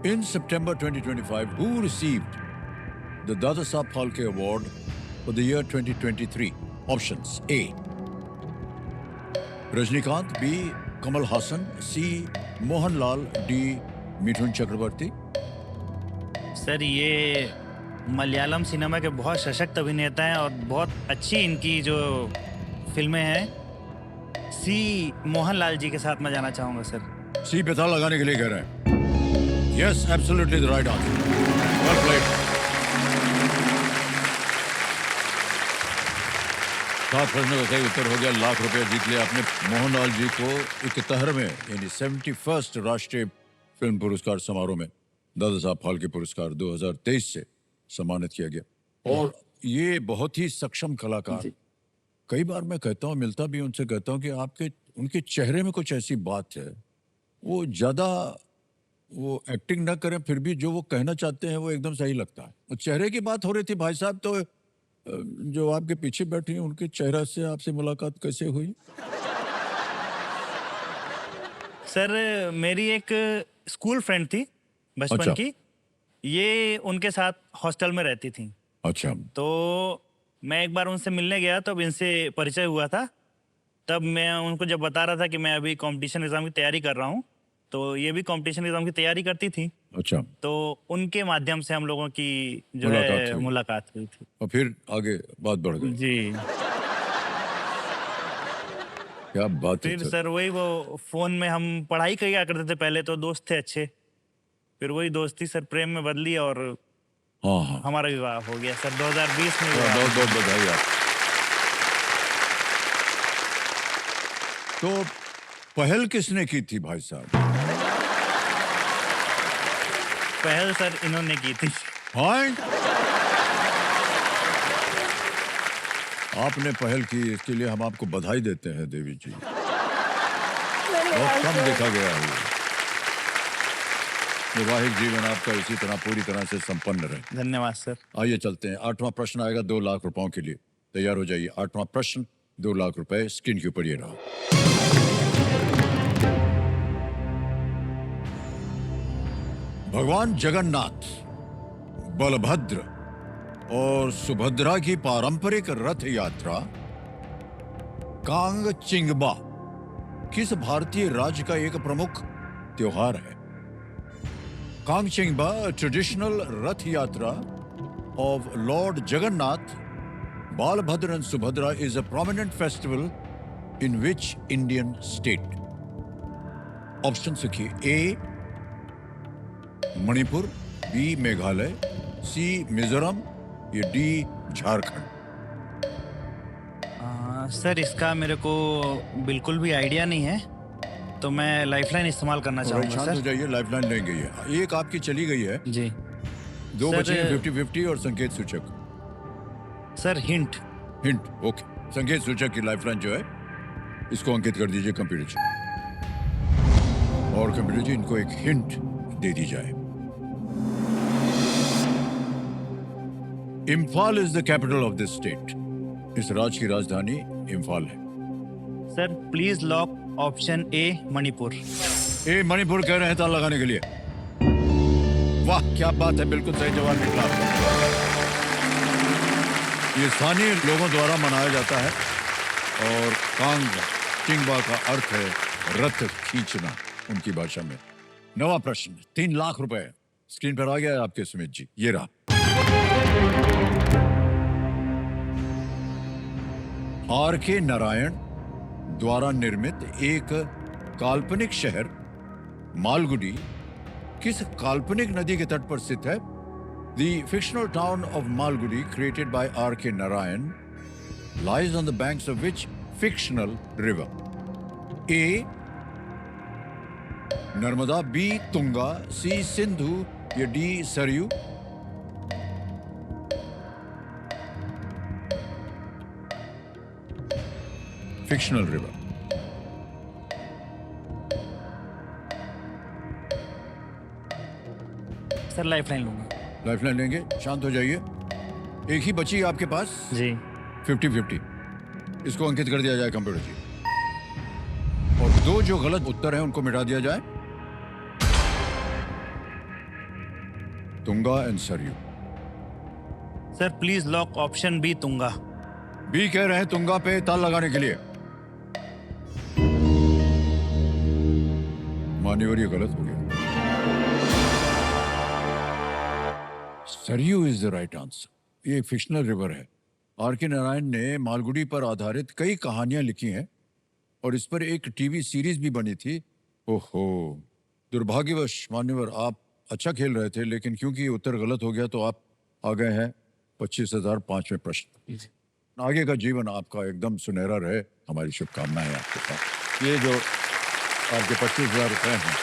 In September 2025, who received the Dada Saab Phalke Award for the year 2023? Options: A. Rajnikant, B. Kamal Hassan, C. Mohanlal, D. Mithun Chakrabarti. Sir ये मलयालम सिनेमा के बहुत सशक्त अभिनेता हैं और बहुत अच्छी इनकी जो फिल्में हैं। सी मोहनलाल जी के साथ मैं जाना चाहूँगा सर। C बेता लगाने के लिए कह रहे हैं। Yes, absolutely the right answer. Well played. 7 प्रश्नों का सही उत्तर हो गया। लाख रुपए जीत लिया आपने। मोहनलाल जी को 71वें यानी 71st राष्ट्रीय फिल्म पुरस्कार समारोह में दादा साहब फाल्के पुरस्कार 2023 से सम्मानित किया गया। और ये बहुत ही सक्षम कलाकार। कई बार मैं कहता हूँ, मिलता भी उनसे, कहता हूँ कि आपके उनके चेहरे में कुछ ऐसी बात है, वो ज्यादा वो एक्टिंग ना करें फिर भी जो वो कहना चाहते हैं वो एकदम सही लगता है। और चेहरे की बात हो रही थी भाई साहब, तो जो आपके पीछे बैठी हैं उनके चेहरा से आपसे मुलाकात कैसे हुई? सर मेरी एक स्कूल फ्रेंड थी बचपन अच्छा। की, ये उनके साथ हॉस्टल में रहती थी। अच्छा। तो मैं एक बार उनसे मिलने गया, तब इनसे परिचय हुआ था। तब मैं उनको जब बता रहा था कि मैं अभी कंपटीशन एग्जाम की तैयारी कर रहा हूँ, तो ये भी कंपटीशन एग्जाम की तैयारी करती थी। अच्छा। तो उनके माध्यम से हम लोगों की जो मुलाकात है हुई। मुलाकात हुई थी। और फिर आगे बात बढ़ गई। जी। क्या बात है फिर सर। सर वही वो फोन में हम पढ़ाई किया करते थे, पहले तो दोस्त थे अच्छे, फिर वही दोस्ती सर प्रेम में बदली और हाँ हाँ, हमारा विवाह हो गया सर 2020 में विवाह। बहुत बहुत बधाई आप। तो पहल किसने की थी भाई साहब? पहल सर इन्होंने की थी। हाँ, आपने पहल की, इसके लिए हम आपको बधाई देते हैं देवी जी। बहुत धन्यवाद कम सर। देखा गया है। वैवाहिक जीवन आपका इसी तरह पूरी तरह से संपन्न रहे। धन्यवाद सर। आइए चलते हैं। 8वां प्रश्न आएगा 2 लाख रुपयों के लिए। तैयार हो जाइए। 8वां प्रश्न 2 लाख रुपए स्क्रीन के ऊपर ये रहा। भगवान जगन्नाथ, बलभद्र और सुभद्रा की पारंपरिक रथ यात्रा कांग चिंगबा किस भारतीय राज्य का एक प्रमुख त्योहार है? कांग चिंगबा, ट्रेडिशनल रथ यात्रा of Lord Jagannath, Balabhadra and Subhadra is a prominent festival in which Indian state? Options लिखिए। A Manipur, B Meghalaya, C Mizoram, या D झारखंड। सर इसका मेरे को बिल्कुल भी आइडिया नहीं है, तो मैं लाइफलाइन इस्तेमाल करना चाहूँगा शांत हो सर। जाइए, लाइफलाइन लेंगे ये। एक आपकी चली गई है, जी 2 सर, बचे हैं 50-50 और संकेत सूचक। Sir hint. Hint, okay. संकेत सूचक की लाइफलाइन जो है इसको अंकित कर दीजिए कंप्यूटर जी। और कंप्यूटर जी इनको एक हिंट दे दी जाए। Imphal is the capital of this state. इस राज्य की राजधानी इम्फाल है। Sir please lock option A Manipur. A Manipur कह रहे हैं ताला लगाने के लिए। वाह क्या बात है, बिल्कुल सही जवाब निकला। ये स्थानीय लोगों द्वारा मनाया जाता है और कांग चिंगबा का अर्थ है रथ खींचना उनकी भाषा में। 9वां प्रश्न 3 लाख रुपए स्क्रीन पर आ गया है आपके सुमित जी, ये रहा। आर के नारायण द्वारा निर्मित एक काल्पनिक शहर मालगुडी किस काल्पनिक नदी के तट पर स्थित है? The fictional town of Malgudi, created by R.K. Narayan, lies on the banks of which fictional river? A. Narmada, B. Tunga, C. Sindhu, या D. Saryu? Fictional river. Sir lifeline लूंगा। लाइफलाइन लेंगे। शांत हो जाइए। एक ही बची आपके पास, जी 50-50। इसको अंकित कर दिया जाए कंप्यूटर जी। और 2 जो गलत उत्तर हैं उनको मिटा दिया जाए। Tunga and Sarayu. Sir please lock option B Tunga. B कह रहे हैं तुंगा पे ताल लगाने के लिए। मान्यवर ये गलत हो गया। Saryu is the right answer. ये एक फिक्शनल रिवर है। आर के नारायण ने मालगुडी पर आधारित कई कहानियां लिखी हैं और इस पर एक टीवी सीरीज भी बनी थी। ओहो, दुर्भाग्यवश मान्यवर आप अच्छा खेल रहे थे, लेकिन क्योंकि उत्तर गलत हो गया तो आप आ गए हैं 25,000 5वें प्रश्न। आगे का जीवन आपका एकदम सुनहरा रहे, हमारी शुभकामनाएं आपके साथ। ये जो आपके 25,000 रुपये हैं,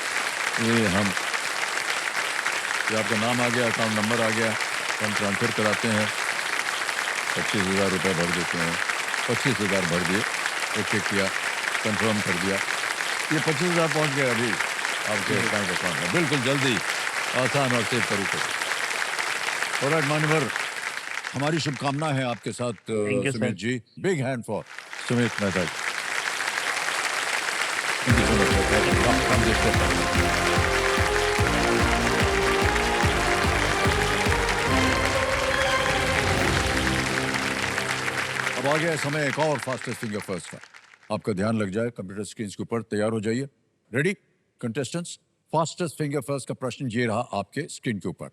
ये आपका नाम आ गया, अकाउंट नंबर आ गया, हम ट्रांसफर कराते हैं। 25,000 रुपये भर देते हैं। 25,000 भर दिए, ओके किया, कंफर्म कर दिया। ये 25,000 पहुँच गए अभी आपके बैंक अकाउंट में, बिल्कुल जल्दी, आसान और सेफ तरीके से। ऑलराइट मान्यवर, हमारी शुभकामना है आपके साथ Sumit ji. Big hand for Sumit Mehta ji. Thank you so much, sir. Come this way. अब आ गया समय एक और फास्टेस्ट फिंगर फर्स्ट का। आपका ध्यान लग जाए कंप्यूटर स्क्रीन के ऊपर। तैयार हो जाइए। Ready contestants? Fastest finger first का प्रश्न ये रहा आपके स्क्रीन के ऊपर।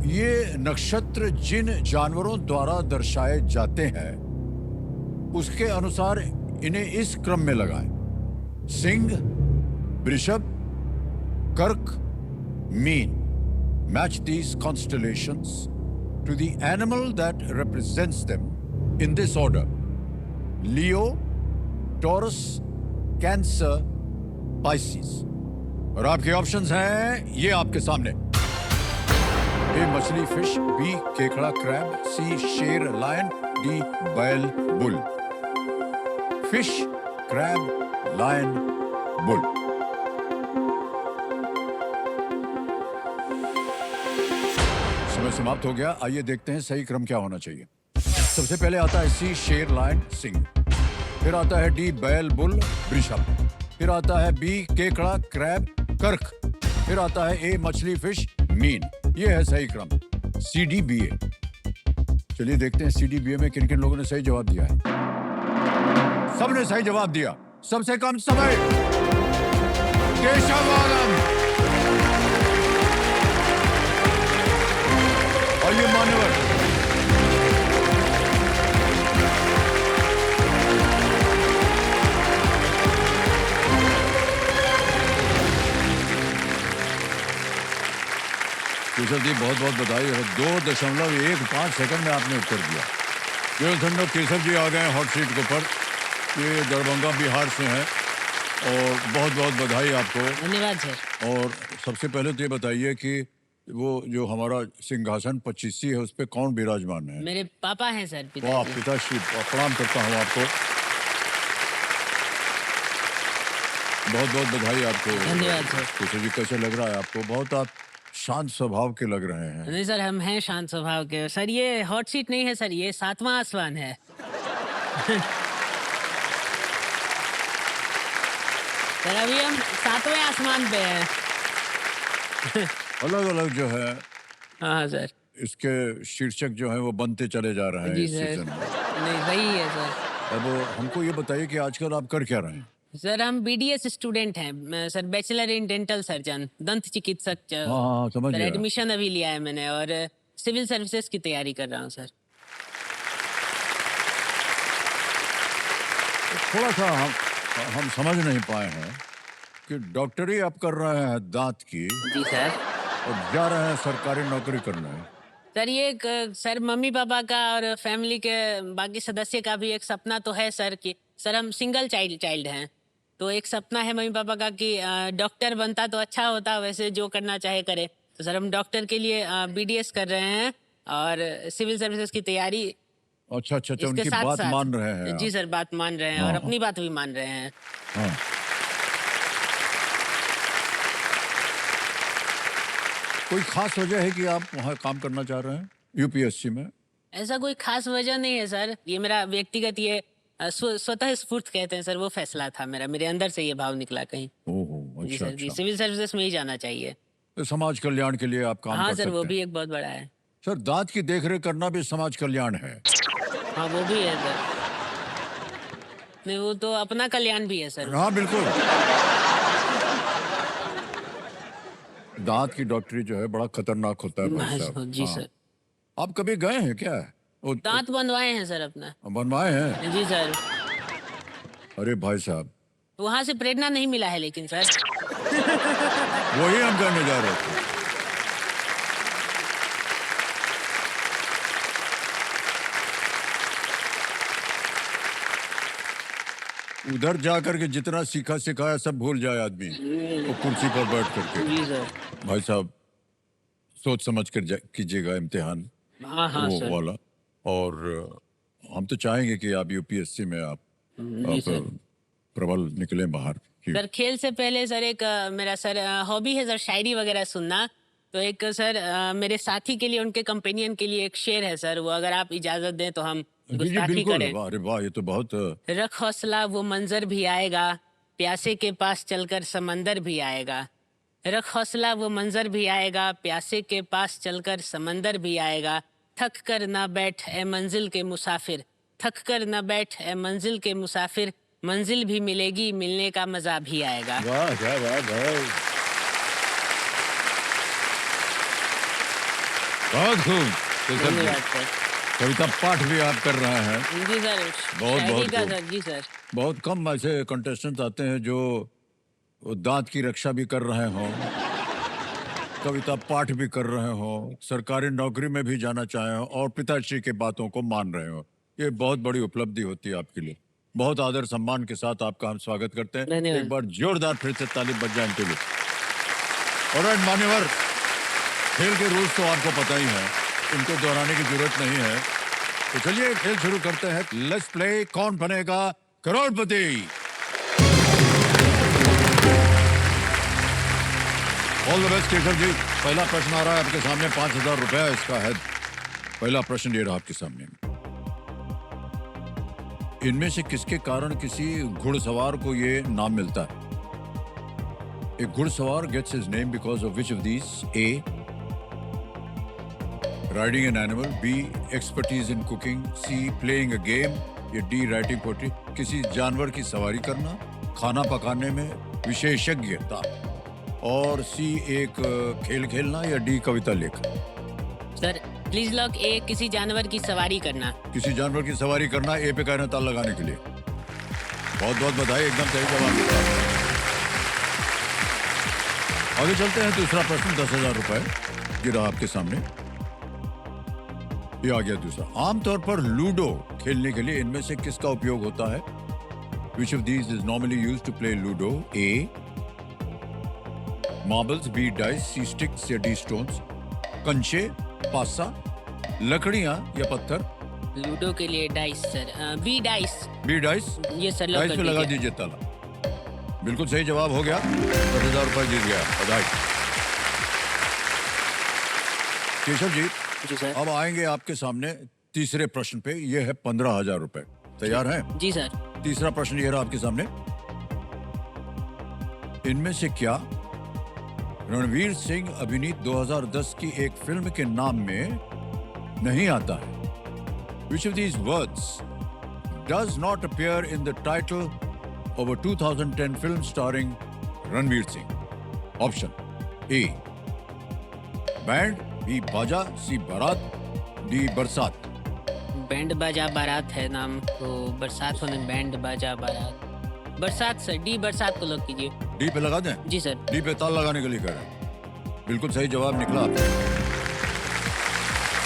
ये नक्षत्र जिन जानवरों द्वारा दर्शाए जाते हैं उसके अनुसार इन्हें इस क्रम में लगाएं: सिंह, वृषभ, कर्क, mean. Match these constellations to the animal that represents them in this order: Leo, Taurus, Cancer, Pisces. और आपके ऑप्शंस हैं ये आपके सामने। ए मछली फिश, बी केकड़ा क्रैब, सी शेर लायन, डी बैल bull, fish, crab, lion, bull. समय समाप्त हो गया। आइए देखते हैं सही क्रम क्या होना चाहिए। सबसे पहले आता है सी, शेर, लायन, सिंह। फिर आता है डी, बैल, बुल, वृषभ। फिर आता है बी, केकड़ा, क्रैब, कर्क। फिर आता है ए, मछली, फिश, मीन। ये है सही क्रम, सी डी बी ए। चलिए देखते हैं सी डी बी ए में किन किन लोगों ने सही जवाब दिया है। सबने सही जवाब दिया। सबसे कम समय केशव आनंद। आइए मान्यवर। केशव जी बहुत बहुत बधाई है। 2.15 सेकंड में आपने उत्तर दिया। केशव जी आ गए हॉट सीट के ऊपर। ये दरभंगा बिहार से हैं और बहुत बहुत बधाई आपको। धन्यवाद सर। और सबसे पहले तो ये बताइए कि वो जो हमारा सिंहासन 25 है उस पे कौन विराजमान है? मेरे पापा हैं सर, वाह, पिताजी। पिताश्री, प्रणाम करता हूँ आपको। बहुत बहुत बधाई आपको। धन्यवाद सर। केशव जी कैसे लग रहा है आपको? बहुत आप शांत स्वभाव के लग रहे हैं। नहीं सर, हम हैं शांत स्वभाव के सर। ये हॉट सीट नहीं है सर, ये 7वां आसमान है। सर अभी हम 7वें आसमान पे हैं। अलग अलग जो है हाँ सर। इसके शीर्षक जो है वो बनते चले जा रहे हैं जी इस सर। सीजन में। नहीं सही है सर। अब हमको ये बताइए कि आजकल आप कर क्या रहे हैं? सर हम BDS स्टूडेंट हैं sir, bachelor in dental surgeon, दंत चिकित्सक। हाँ, समझ सर गया। एडमिशन अभी लिया है मैंने और सिविल सर्विसेज की तैयारी कर रहा हूँ सर। थोड़ा सा हम समझ नहीं पाए हैं कि डॉक्टरी आप कर रहे हैं दांत की जी सर। और जा रहे हैं सरकारी नौकरी करने। सर ये एक सर मम्मी पापा का और फैमिली के बाकी सदस्य का भी एक सपना तो है सर कि सर हम सिंगल चाइल्ड हैं, तो एक सपना है मम्मी पापा का कि डॉक्टर बनता तो अच्छा होता, वैसे जो करना चाहे करे। तो सर हम डॉक्टर के लिए BDS कर रहे हैं और सिविल सर्विसेज की तैयारी अच्छा अच्छा अच्छा, इसके उनकी साथ बात साथ। मान रहे हैं जी आप। सर, बात मान रहे हैं हाँ, और हाँ। अपनी बात भी मान रहे हैं। हाँ। कोई खास वजह है कि आप वहाँ काम करना चाह रहे हैं यूपीएससी में? ऐसा कोई खास वजह नहीं है सर, ये मेरा व्यक्तिगत ये स्वतः स्फूर्त कहते हैं सर, वो फैसला था मेरा, मेरे अंदर से ये भाव निकला कहीं। ओहो, जी अच्छा सर जी, अच्छा। सिविल सर्विसेज में ही जाना चाहिए। तो समाज कल्याण के लिए आप काम हाँ कर सर, सकते वो हैं। भी एक बहुत बड़ा है। सर दांत की देखरेख करना भी समाज कल्याण है। हाँ वो भी है सर। नहीं वो तो अपना कल्याण भी है सर। हाँ बिल्कुल। दांत की डॉक्टरी जो है बड़ा खतरनाक होता है भाई साहब। जी हाँ। सर। आप कभी गए हैं क्या? वो दांत बनवाए हैं सर अपना। बनवाए हैं? जी सर। अरे भाई साहब, वहां से प्रेरणा नहीं मिला है लेकिन सर। वही हम कहने जा रहे थे। उधर जाकर के जितना सीखा सिखाया सब भूल जाए आदमी, वो कुर्सी पर बैठ करके। जी सर। भाई साहब सोच समझ कर कीजिएगा इम्तिहान हाँ हाँ वो सर। वाला। और हम तो चाहेंगे कि आप यूपीएससी में आप सर। प्रबल निकले बाहर जी। सर खेल से पहले सर एक मेरा सर हॉबी है सर शायरी वगैरह सुनना। तो एक सर मेरे साथी के लिए, उनके कंपेनियन के लिए एक शेर है सर, वो अगर आप इजाजत दें तो हम जी जी गुस्ताखी बिल्कुल। करें। वाह, अरे वाह, ये तो बहुत रख हौसला वो मंजर भी आएगा, प्यासे के पास चलकर समंदर भी आएगा। रख हौसला वो मंजर भी आएगा, प्यासे के पास चलकर समंदर भी आएगा। थक कर ना बैठ ए मंजिल के मुसाफिर, थक कर ना बैठ ए मंजिल के मुसाफिर, मंजिल भी मिलेगी, मिलने का मजा भी आएगा। वाह क्या बात है। बहुत खूब। तो सर धन्यवाद सर। कविता पाठ भी आप कर रहे हैं। जी सर। बहुत शायरी का खूब। सर। जी सर। बहुत कम ऐसे कंटेस्टेंट आते हैं जो दांत की रक्षा भी कर रहे हों, कविता पाठ भी कर रहे हों, सरकारी नौकरी में भी जाना चाहे हों और पिताश्री के बातों को मान रहे हों। ये बहुत बड़ी उपलब्धि होती है आपके लिए। बहुत आदर सम्मान के साथ आपका हम स्वागत करते हैं। धन्यवाद। एक बार जोरदार फिर से ताली बज जाए इनके लिए। और मान्यवर, खेल के रूल्स तो आपको पता ही है, इनको दोहराने की जरूरत नहीं है। तो चलिए खेल शुरू करते हैं। लेट्स प्ले कौन बनेगा करोड़पति। All the best Keshav ji. पहला प्रश्न आ रहा है आपके सामने, 5,000 रुपया इसका है। पहला प्रश्न ये रहा आपके सामने। इनमें से किसके कारण किसी घुड़सवार को ये नाम मिलता है? A घुड़सवार gets his name because of which of these? A. Riding an animal. B. Expertise in cooking. C. Playing a game. या D. Writing poetry. किसी जानवर की सवारी करना, खाना पकाने में विशेषज्ञता, और C. एक खेल खेलना, या D. कविता लेखन। सर प्लीज लॉक ए, किसी जानवर की सवारी करना। किसी जानवर की सवारी करना, ए पे कहना ताल लगाने के लिए। बहुत बहुत बधाई, एकदम सही जवाब दिया। आगे चलते हैं। दूसरा प्रश्न 10,000 रुपए गिरा आपके सामने। ये आ गया दूसरा। आमतौर पर लूडो खेलने के लिए इनमें से किसका उपयोग होता है? Which of these is normally used to play Ludo? A. Marbles. B. Dice. C. Sticks. या D. Stones. कंचे, पासा, लकड़ियां या पत्थर? लूडो के लिए dice sir. B dice. B dice. ये सर लॉक डाइस कर पे लगा दीजिए। दीजिए ताला। बिल्कुल सही जवाब हो गया। 10,000 रुपए जीत गया। बधाई। केशव जी, जी सर। अब आएंगे आपके सामने तीसरे प्रश्न पे। ये है 15,000 रुपए। तैयार हैं? जी सर। तीसरा प्रश्न ये रहा आपके सामने। इनमें से क्या रणवीर सिंह अभिनीत 2010 की एक फिल्म के नाम में नहीं आता है? Which of these words does not appear in the title of a 2010 film starring Ranveer Singh? Option A. Band. B. बाजा. C. बारात. D. बरसात. बैंड बाजा बारात है नाम, तो बरसात होने बैंड बाजा बारात। बरसात सर, डी बरसात को लॉक कीजिए। डी पे लगा दें? जी सर। डी पे ताल लगाने के लिए कह रहे हैं। बिल्कुल सही जवाब निकला।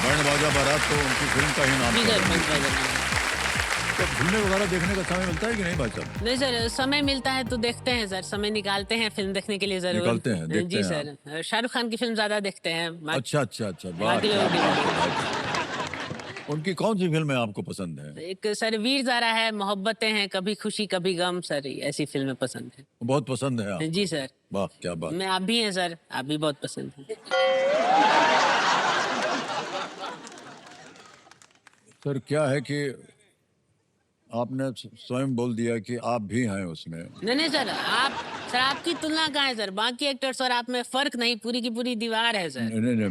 बैंड बाजा बारात तो उनकी फिल्म का ही नाम जी है। सर, बैंड बाजा बारात। तो फिल्में वगैरह देखने का समय मिलता है कि नहीं भाई साहब? नहीं सर, समय मिलता है तो देखते हैं सर, समय निकालते हैं फिल्म देखने के लिए जरूर। निकालते हैं, देखते जी हैं सर। शाहरुख खान की फिल्म ज्यादा देखते हैं। अच्छा अच्छा अच्छा। वाह, बाकी क्या लोग भी बात है भाई। उनकी कौन सी फिल्में आपको पसंद है? एक सर वीर ज़ारा है, मोहब्बतें हैं, कभी खुशी कभी गम सर, ऐसी फिल्में पसंद है। बहुत पसंद है आपको? जी सर। वाह, क्या बात। मैं आप भी हैं सर, आप भी बहुत पसंद है। सर क्या है कि आपने स्वयं बोल दिया कि आप भी हैं उसमें। नहीं सर, आपकी तुलना कहाँ है सर? बाकी एक्टर्स और आप में फर्क नहीं, पूरी की पूरी दीवार है सर। नहीं सर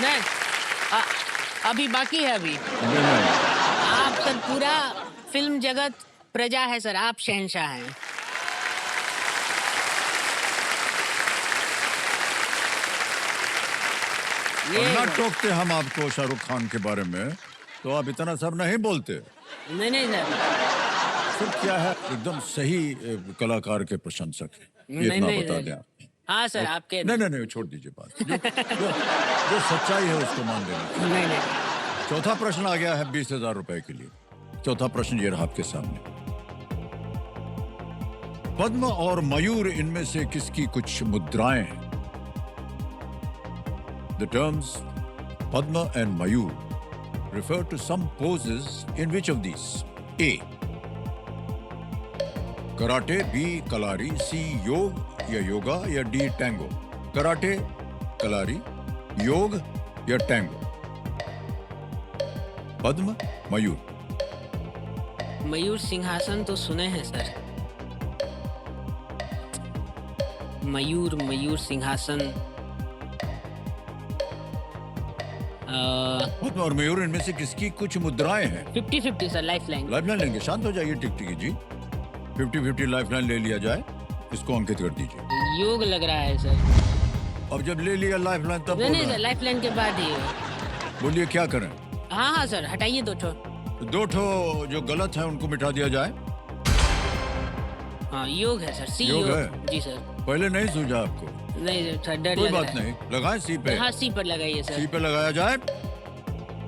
नहीं, अभी बाकी है अभी। नहीं। आप सर पूरा फिल्म जगत प्रजा है सर, आप शहंशाह हैं। ना टोकते हम आपको शाहरुख खान के बारे में, तो आप इतना सब नहीं बोलते। नहीं सर। सर क्या है, एकदम सही कलाकार के प्रशंसक हैं। ये इतना बता दें आप। हाँ सर, आपके नहीं छोड़ दीजिए बात। जो सच्चाई है उसको मान देना। नहीं। चौथा प्रश्न आ गया है 20,000 रुपए के लिए। चौथा प्रश्न ये रहा आपके सामने। पद्म और मयूर इनमें से किसकी कुछ मुद्राएं हैं? The terms Padma and Mayur refer to some poses in which of these? A. Karate. B. Kalari. C. Yog या योगा या D. Tango. Karate, Kalari, योग या टैंगो? पद्म, मयूर। मयूर सिंहासन तो सुने हैं सर। मयूर सिंहासन। पद्म और मयूर इनमें से किसकी कुछ मुद्राएं हैं? 50-50 सर, लाइफलाइन। लाइफलाइन लेंगे? शांत हो जाइए टिकटिकी जी। 50-50 लाइफलाइन ले लिया जाए, इसको अंकित कर दीजिए। योग लग रहा है सर। अब जब ले लिया लाइफलाइन तब नहीं सर, लाइफलाइन के बाद ही। बोलिए क्या करें? हाँ सर, हटाइए 2 ठो। 2 ठो जो गलत है उनको मिटा दिया जाए। हाँ, योग है सर। सी योग है? जी सर। पहले नहीं सूझा आपको? नहीं सर, डर कोई लग बात रहा है। नहीं, लगाएं सी पे। हाँ, सी पर लगाइए सर। सी पे लगाया जाए।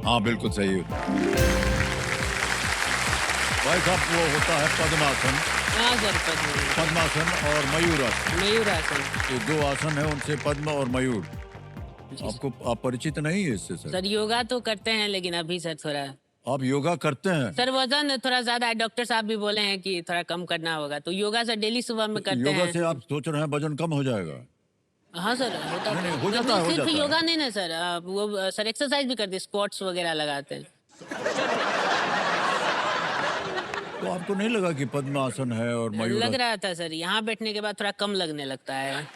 हाँ बिल्कुल सही। भाई साहब वो होता है पद्मासन। हाँ सर, पद्म। पद्मासन और मयूरासन, मयूरासन। ये दो आसन है, उनसे पद्म और मयूर। आपको आप परिचित नहीं है इससे सर? सर योगा तो करते हैं, लेकिन अभी सर थोड़ा आप योगा करते हैं? सर वजन थोड़ा ज्यादा है, डॉक्टर साहब भी बोले हैं कि थोड़ा कम करना होगा, तो योगा सर डेली सुबह में करते योगा हैं। से आप सोच रहे हैं वजन कम हो जाएगा? हाँ सर, होता नहीं, है। हो जाता है, हो सिर्फ जाता है। योगा नहीं ना सर, वो सर एक्सरसाइज भी करते हैं, स्क्वाट्स वगैरह लगाते हैं। तो आपको नहीं लगा कि पद्मासन है और मयूर? लग रहा था सर, यहाँ बैठने के बाद थोड़ा कम लगने लगता है।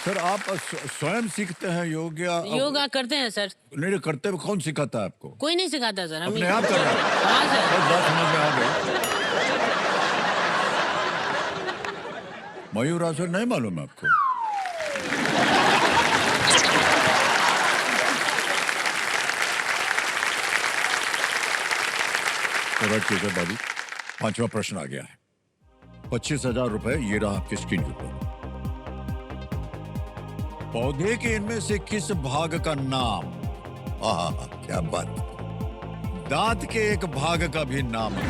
सर आप स्वयं सीखते हैं योग या योगा करते हैं सर। नहीं करते हुए कौन सिखाता है आपको? कोई नहीं सिखाता सर, हम अपने आप कर रहे हैं? हाँ सर। बस बात समझ में आ गई। मयूरासन नहीं मालूम है आपको? तो रखिए सर बाबू, 5वां प्रश्न आ गया है। 25,000 रुपए ये रहा आपकी स्क्रीन के ऊपर। पौधे के इनमें से किस भाग का नाम, आहा क्या बात, दांत के एक भाग का भी नाम है?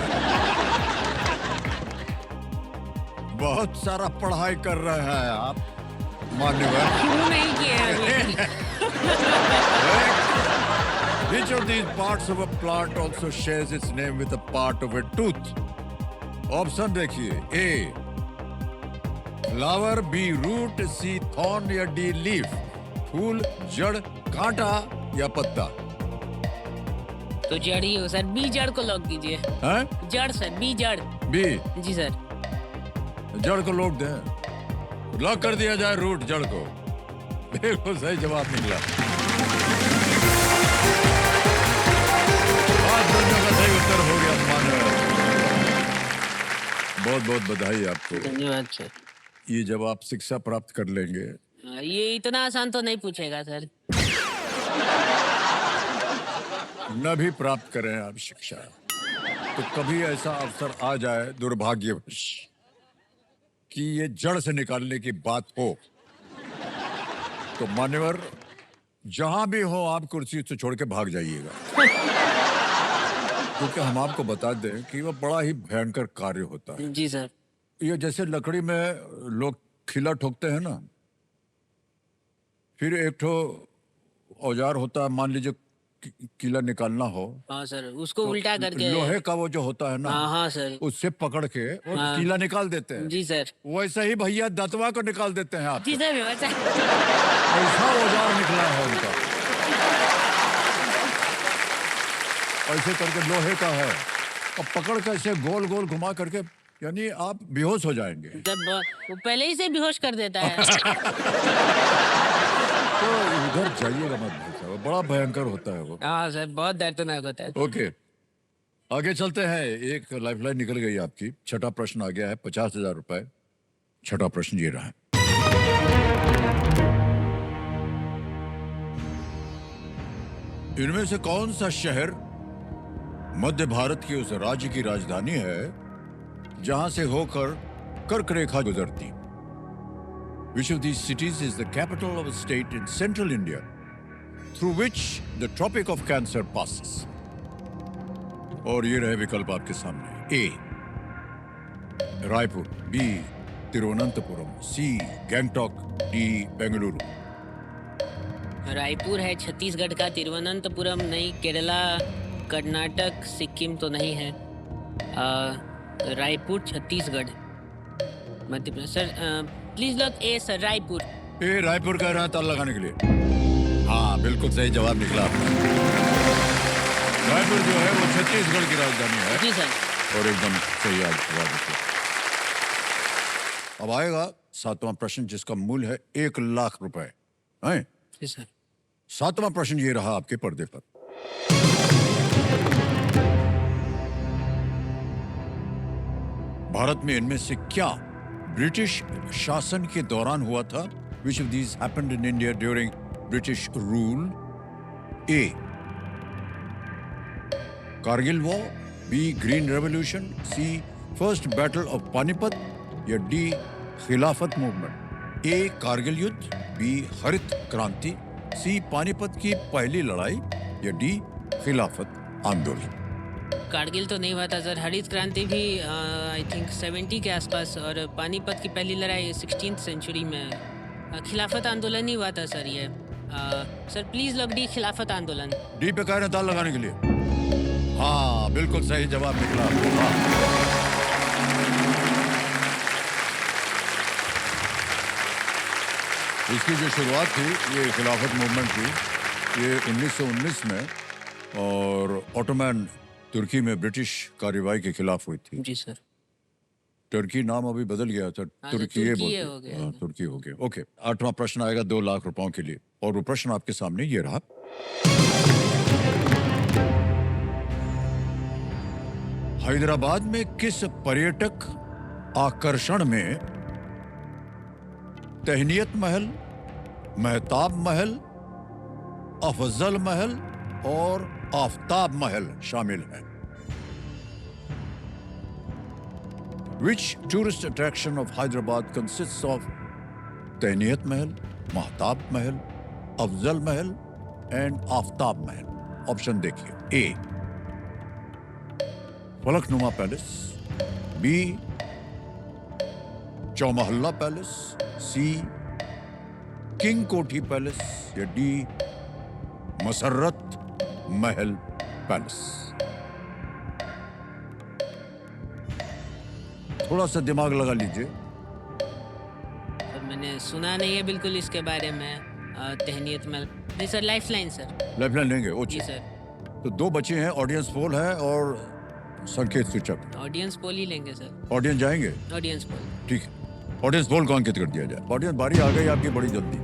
बहुत सारा पढ़ाई कर रहे हैं आप मान्यवर। शुरू नहीं किए हैं अभी। Which of these parts of a plant also shares its name with a part of a tooth? ऑप्शन देखिए, A flower, B root, C thorn या डी लीफ। फूल, जड़, कांटा या पत्ता? तो जड़ ही हो सर, बी जड़ को लॉक कीजिए। हैं? जड़ सर, बी जड़। बी जी सर। जड़ को लौट दें, लॉक कर दिया जाए रूट जड़ को। बिल्कुल सही जवाब निकला। आज दोनों का सही उत्तर हो गया मानो। बहुत बहुत बधाई आपको। धन्यवाद सर। ये जब आप शिक्षा प्राप्त कर लेंगे, ये इतना आसान तो नहीं पूछेगा सर। न भी प्राप्त करें आप शिक्षा, तो कभी ऐसा अवसर आ जाए दुर्भाग्यवश कि ये जड़ से निकालने की बात हो, तो मान्यवर जहां भी हो आप कुर्सी से छोड़ के भाग जाइएगा। क्योंकि हम आपको बता दें कि वह बड़ा ही भयंकर कार्य होता है। जी सर। ये जैसे लकड़ी में लोग खिला ठोकते हैं ना, फिर एक ठो औजार होता है, मान लीजिए कीला निकालना हो, हाँ सर, उसको उल्टा करके। लोहे का वो जो होता है ना, हाँ हाँ सर। उससे पकड़ के और हाँ। कीला निकाल देते हैं। जी सर। वैसे ही भैया दतवा को निकाल देते हैं आप। जी सर व्यवस्था। ऐसा औजार निकला है उनका, ऐसे करके लोहे का है, और पकड़ के ऐसे गोल गोल घुमा करके, यानी आप बेहोश हो जाएंगे। जब वो पहले ही से बेहोश कर देता है। तो उधर जाइएगा मत भाई साहब, बड़ा भयंकर होता है वो। हाँ सर, बहुत दर्दनाक होता है। ओके, आगे चलते हैं। एक लाइफलाइन निकल गई आपकी। छठा प्रश्न आ गया है, 50,000 रुपए। छठा प्रश्न ये रहा है। इनमें से कौन सा शहर मध्य भारत के उस राज्य की राजधानी है जहां से होकर कर्क रेखा गुजरती? Which of these cities is the capital of a state in central India through which the Tropic of Cancer passes? और ये रहे विकल्प आपके सामने। ए रायपुर, बी तिरुवनंतपुरम, सी गैंगटॉक, डी बेंगलुरु। रायपुर है छत्तीसगढ़ का, तिरुवनंतपुरम नहीं, केरला, कर्नाटक, सिक्किम तो नहीं है। Raipur Chhattisgarh, Madhya Pradesh. Sir please lock A sir, Raipur. A Raipur कह रहा है ताल लगाने के लिए। हाँ बिल्कुल सही जवाब निकला। रायपुर जो है वो छत्तीसगढ़ की राजधानी है। जी सर। और एकदम सही जवाब निकला। अब आएगा 7वां प्रश्न, जिसका मूल्य है 1,00,000 रुपए। हैं? जी सर। 7वां प्रश्न ये रहा आपके पर्दे पर। भारत में इनमें से क्या ब्रिटिश शासन के दौरान हुआ था? Which of these happened in India during British rule? A. Kargil war, B green revolution, C first battle of Panipat या डी खिलाफत मूवमेंट? ए कारगिल युद्ध, बी हरित क्रांति, सी पानीपत की पहली लड़ाई या डी खिलाफत आंदोलन? कारगिल तो नहीं हुआ था सर, हरित क्रांति भी आई थिंक 70 के आसपास, और पानीपत की पहली लड़ाई 16th सेंचुरी में। खिलाफत आंदोलन ही हुआ था सर ये। सर प्लीज लग डी खिलाफत आंदोलन। डी पे कह रहे हैं ताल लगाने के लिए। हाँ, बिल्कुल सही जवाब निकला आपको। हाँ। इसकी जो शुरुआत थी, ये खिलाफत मूवमेंट थी, ये 1919 में, और ऑटोमैन तुर्की में ब्रिटिश कार्रवाई के खिलाफ हुई थी। जी सर। तुर्की नाम अभी बदल गया था, हाँ, तुर्की तुर्की बोलते हो गया। हाँ, तुर्की हो गया। ओके, 8वां प्रश्न आएगा 2 लाख रुपयों के लिए, और वो प्रश्न आपके सामने ये रहा। हैदराबाद में किस पर्यटक आकर्षण में तहनीत महल, मेहताब महल, अफजल महल और आफ्ताब महल शामिल है? Which tourist attraction of Hyderabad consists of तहनीत Mahal, Mahtab Mahal, Afzal Mahal and Aftab Mahal? Option देखिए। ए फलकनुमा पैलेस, बी चौमहल्ला पैलेस, सी किंग कोठी पैलेस, या डी मसर्रत महल पैलेस? थोड़ा सा दिमाग लगा लीजिए। सर मैंने सुना नहीं है बिल्कुल इसके बारे में। तहनीत महल नहीं सर, लाइफलाइन सर। लाइफलाइन लेंगे? जी ओके, सर। तो 2 बचे हैं, ऑडियंस पोल है और संकेत सूचक। ऑडियंस पोल ही लेंगे सर। ऑडियंस जाएंगे? Audience poll. ठीक है, ऑडियंस पोल को अंकित कर दिया जाए। ऑडियंस बारी आ गई आपकी बड़ी जल्दी।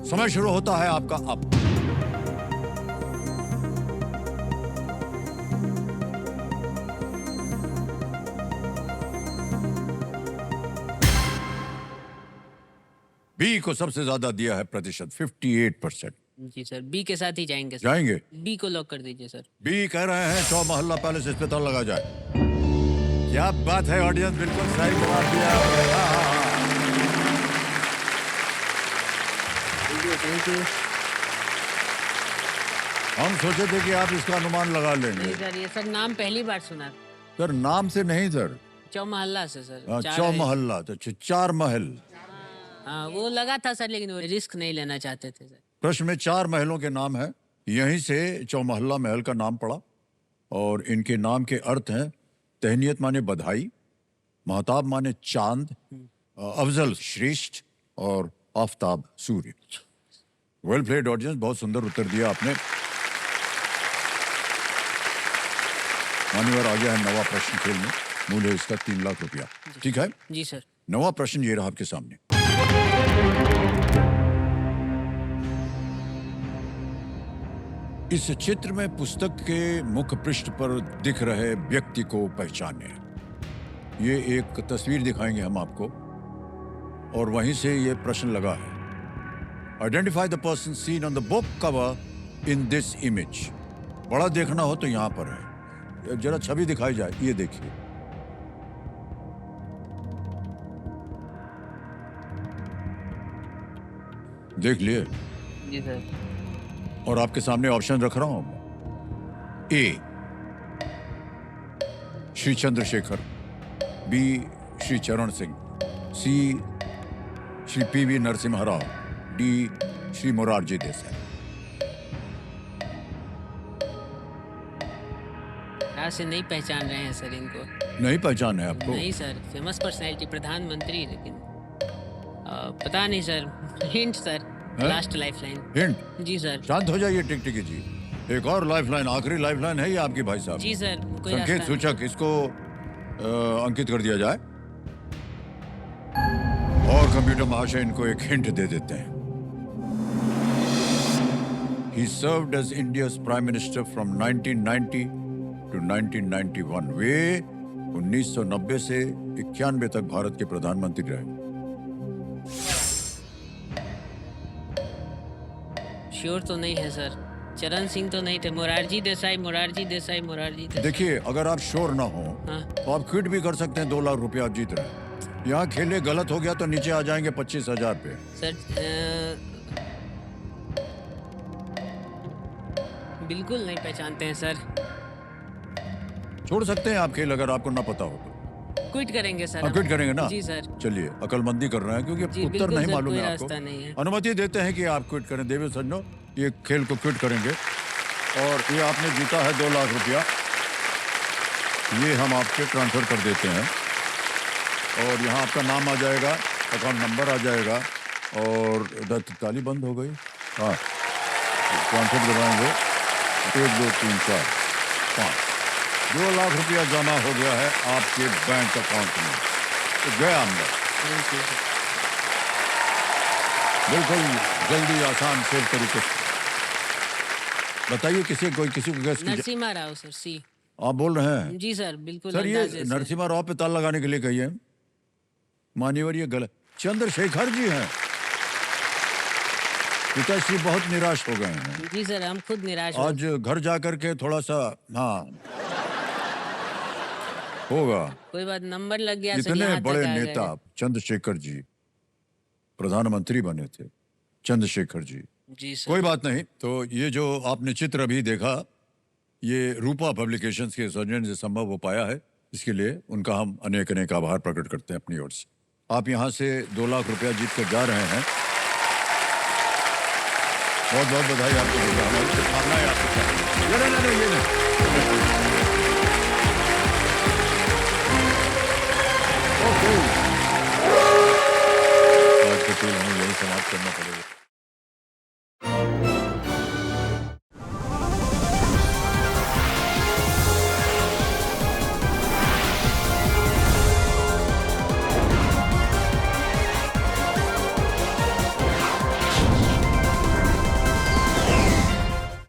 समय शुरू होता है आपका अब। बी को सबसे ज्यादा दिया है प्रतिशत, 58%। जी सर, बी के साथ ही जाएंगे सर। जाएंगे? बी को लॉक कर दीजिए सर। बी कह रहे हैं चौमहल्ला पैलेस, इस पे ताला लगा जाए। क्या बात है, ऑडियंस बिल्कुल सही जवाब दिया। Thank you. हम सोचे थे कि आप इसका अनुमान लगा लेंगे। नहीं सर, ये सर नाम पहली बार सुना। सर नाम से नहीं सर, चौमहल्ला से सर। चौमहल्ला तो 4 महल। हाँ वो लगा था सर, लेकिन वो रिस्क नहीं लेना चाहते थे सर। प्रश्न में 4 महलों के नाम है, यहीं से चौमहल्ला महल का नाम पड़ा, और इनके नाम के अर्थ हैं तहनीत माने बधाई, महताब माने चांद, अफजल श्रेष्ठ, और आफ्ताब सूर्य। वेल प्लेड ऑडियंस, बहुत सुंदर उत्तर दिया आपने। मान्यवर, आ गया है 9वां प्रश्न खेल में, मूल्य इसका 3 लाख रुपया। ठीक है, जी सर। 9वां प्रश्न ये रहा आपके सामने। इस चित्र में पुस्तक के मुख्य पृष्ठ पर दिख रहे व्यक्ति को पहचाने। ये एक तस्वीर दिखाएंगे हम आपको, और वहीं से ये प्रश्न लगा है। Identify the person seen on the book cover in this image. बड़ा देखना हो तो यहां पर है, जरा छवि दिखाई जाए। ये देखिए, देख लिए? जी सर। और आपके सामने ऑप्शन रख रहा हूं। ए श्री चंद्रशेखर, बी श्री चरण सिंह, सी श्री पीवी नरसिम्हा राव, डी श्री मोरारजी देसाई। से नहीं पहचान रहे हैं सर इनको। नहीं पहचान है आपको? नहीं सर, फेमस पर्सनैलिटी, प्रधानमंत्री, लेकिन पता नहीं sir. Hint sir, last lifeline. Hint? जी सर। शांत हो जाइए टिकटिकी जी, एक और लाइफलाइन, आखिरी लाइफलाइन है ये आपकी भाई साहब। जी सर। कोई संकेत रास्ता सूचक, इसको अंकित कर दिया जाए, और कंप्यूटर महाशय इनको एक हिंट दे देते हैं। He served as India's Prime Minister from 1990 to 1991। वे 1990 से 91 तक भारत के प्रधानमंत्री रहे। श्योर तो नहीं है सर। चरण सिंह तो नहीं थे। मोरारजी देसाई, मोरारजी देसाई, मोरारजी देसाई। देखिए, अगर आप श्योर ना हो हाँ। तो आप क्विट भी कर सकते हैं। 2 लाख रुपया आप जीत रहे हैं। यहाँ खेले गलत हो गया तो नीचे आ जाएंगे 25,000 पे। सर बिल्कुल नहीं पहचानते हैं सर। छोड़ सकते हैं आप खेल अगर आपको ना पता हो तो। क्विट करेंगे सर आप हम। क्विट करेंगे ना? जी सर। चलिए, अकलमंदी कर रहे हैं क्योंकि जी, उत्तर बिल्कुल नहीं सर, मालूम कोई है आपको। रास्ता नहीं है। अनुमति देते हैं कि आप क्विट करें। देवी सज्जनों, ये खेल को क्विट करेंगे और ये आपने जीता है 2 लाख रुपया। ये हम आपके ट्रांसफर कर देते हैं और यहाँ आपका नाम आ जाएगा, अकाउंट नंबर आ जाएगा और इधर ताली बंद हो गई। हाँ, ट्रांसफर दबाएंगे 1 2 3 4 5 2 लाख रुपया जमा हो गया है आपके बैंक अकाउंट में। तो गया अंदर थैंक यू सर। बिल्कुल जल्दी आसान सेफ तरीके से। बताइए किसी को गैस की नरसिम्हा राव सर सी। आप बोल रहे हैं? जी सर, बिल्कुल सर ये अंदाजे से। नरसिम्हा राव पे ताला लगाने के लिए कहिए। मान्यवर ये गलत। चंद्रशेखर जी हैं। पिताश्री बहुत निराश हो गए हैं। जी सर, हम खुद निराश हो आज घर जाकर के थोड़ा सा हाँ होगा। कोई बात, नंबर लग गया सर, इतने यहाँ बड़े तक आ नेता गए। चंद्रशेखर जी प्रधानमंत्री बने थे, चंद्रशेखर जी। जी सर। कोई बात नहीं। तो ये जो आपने चित्र अभी देखा, ये रूपा पब्लिकेशंस के सौजन्य से संभव हो पाया है। इसके लिए उनका हम अनेक अनेक आभार प्रकट करते हैं अपनी ओर से। आप यहाँ से 2 लाख रुपया जीत कर जा रहे हैं। बहुत बहुत बधाई आपको। हमारी शुभकामनाएं आपके साथ। ये नहीं, ये नहीं।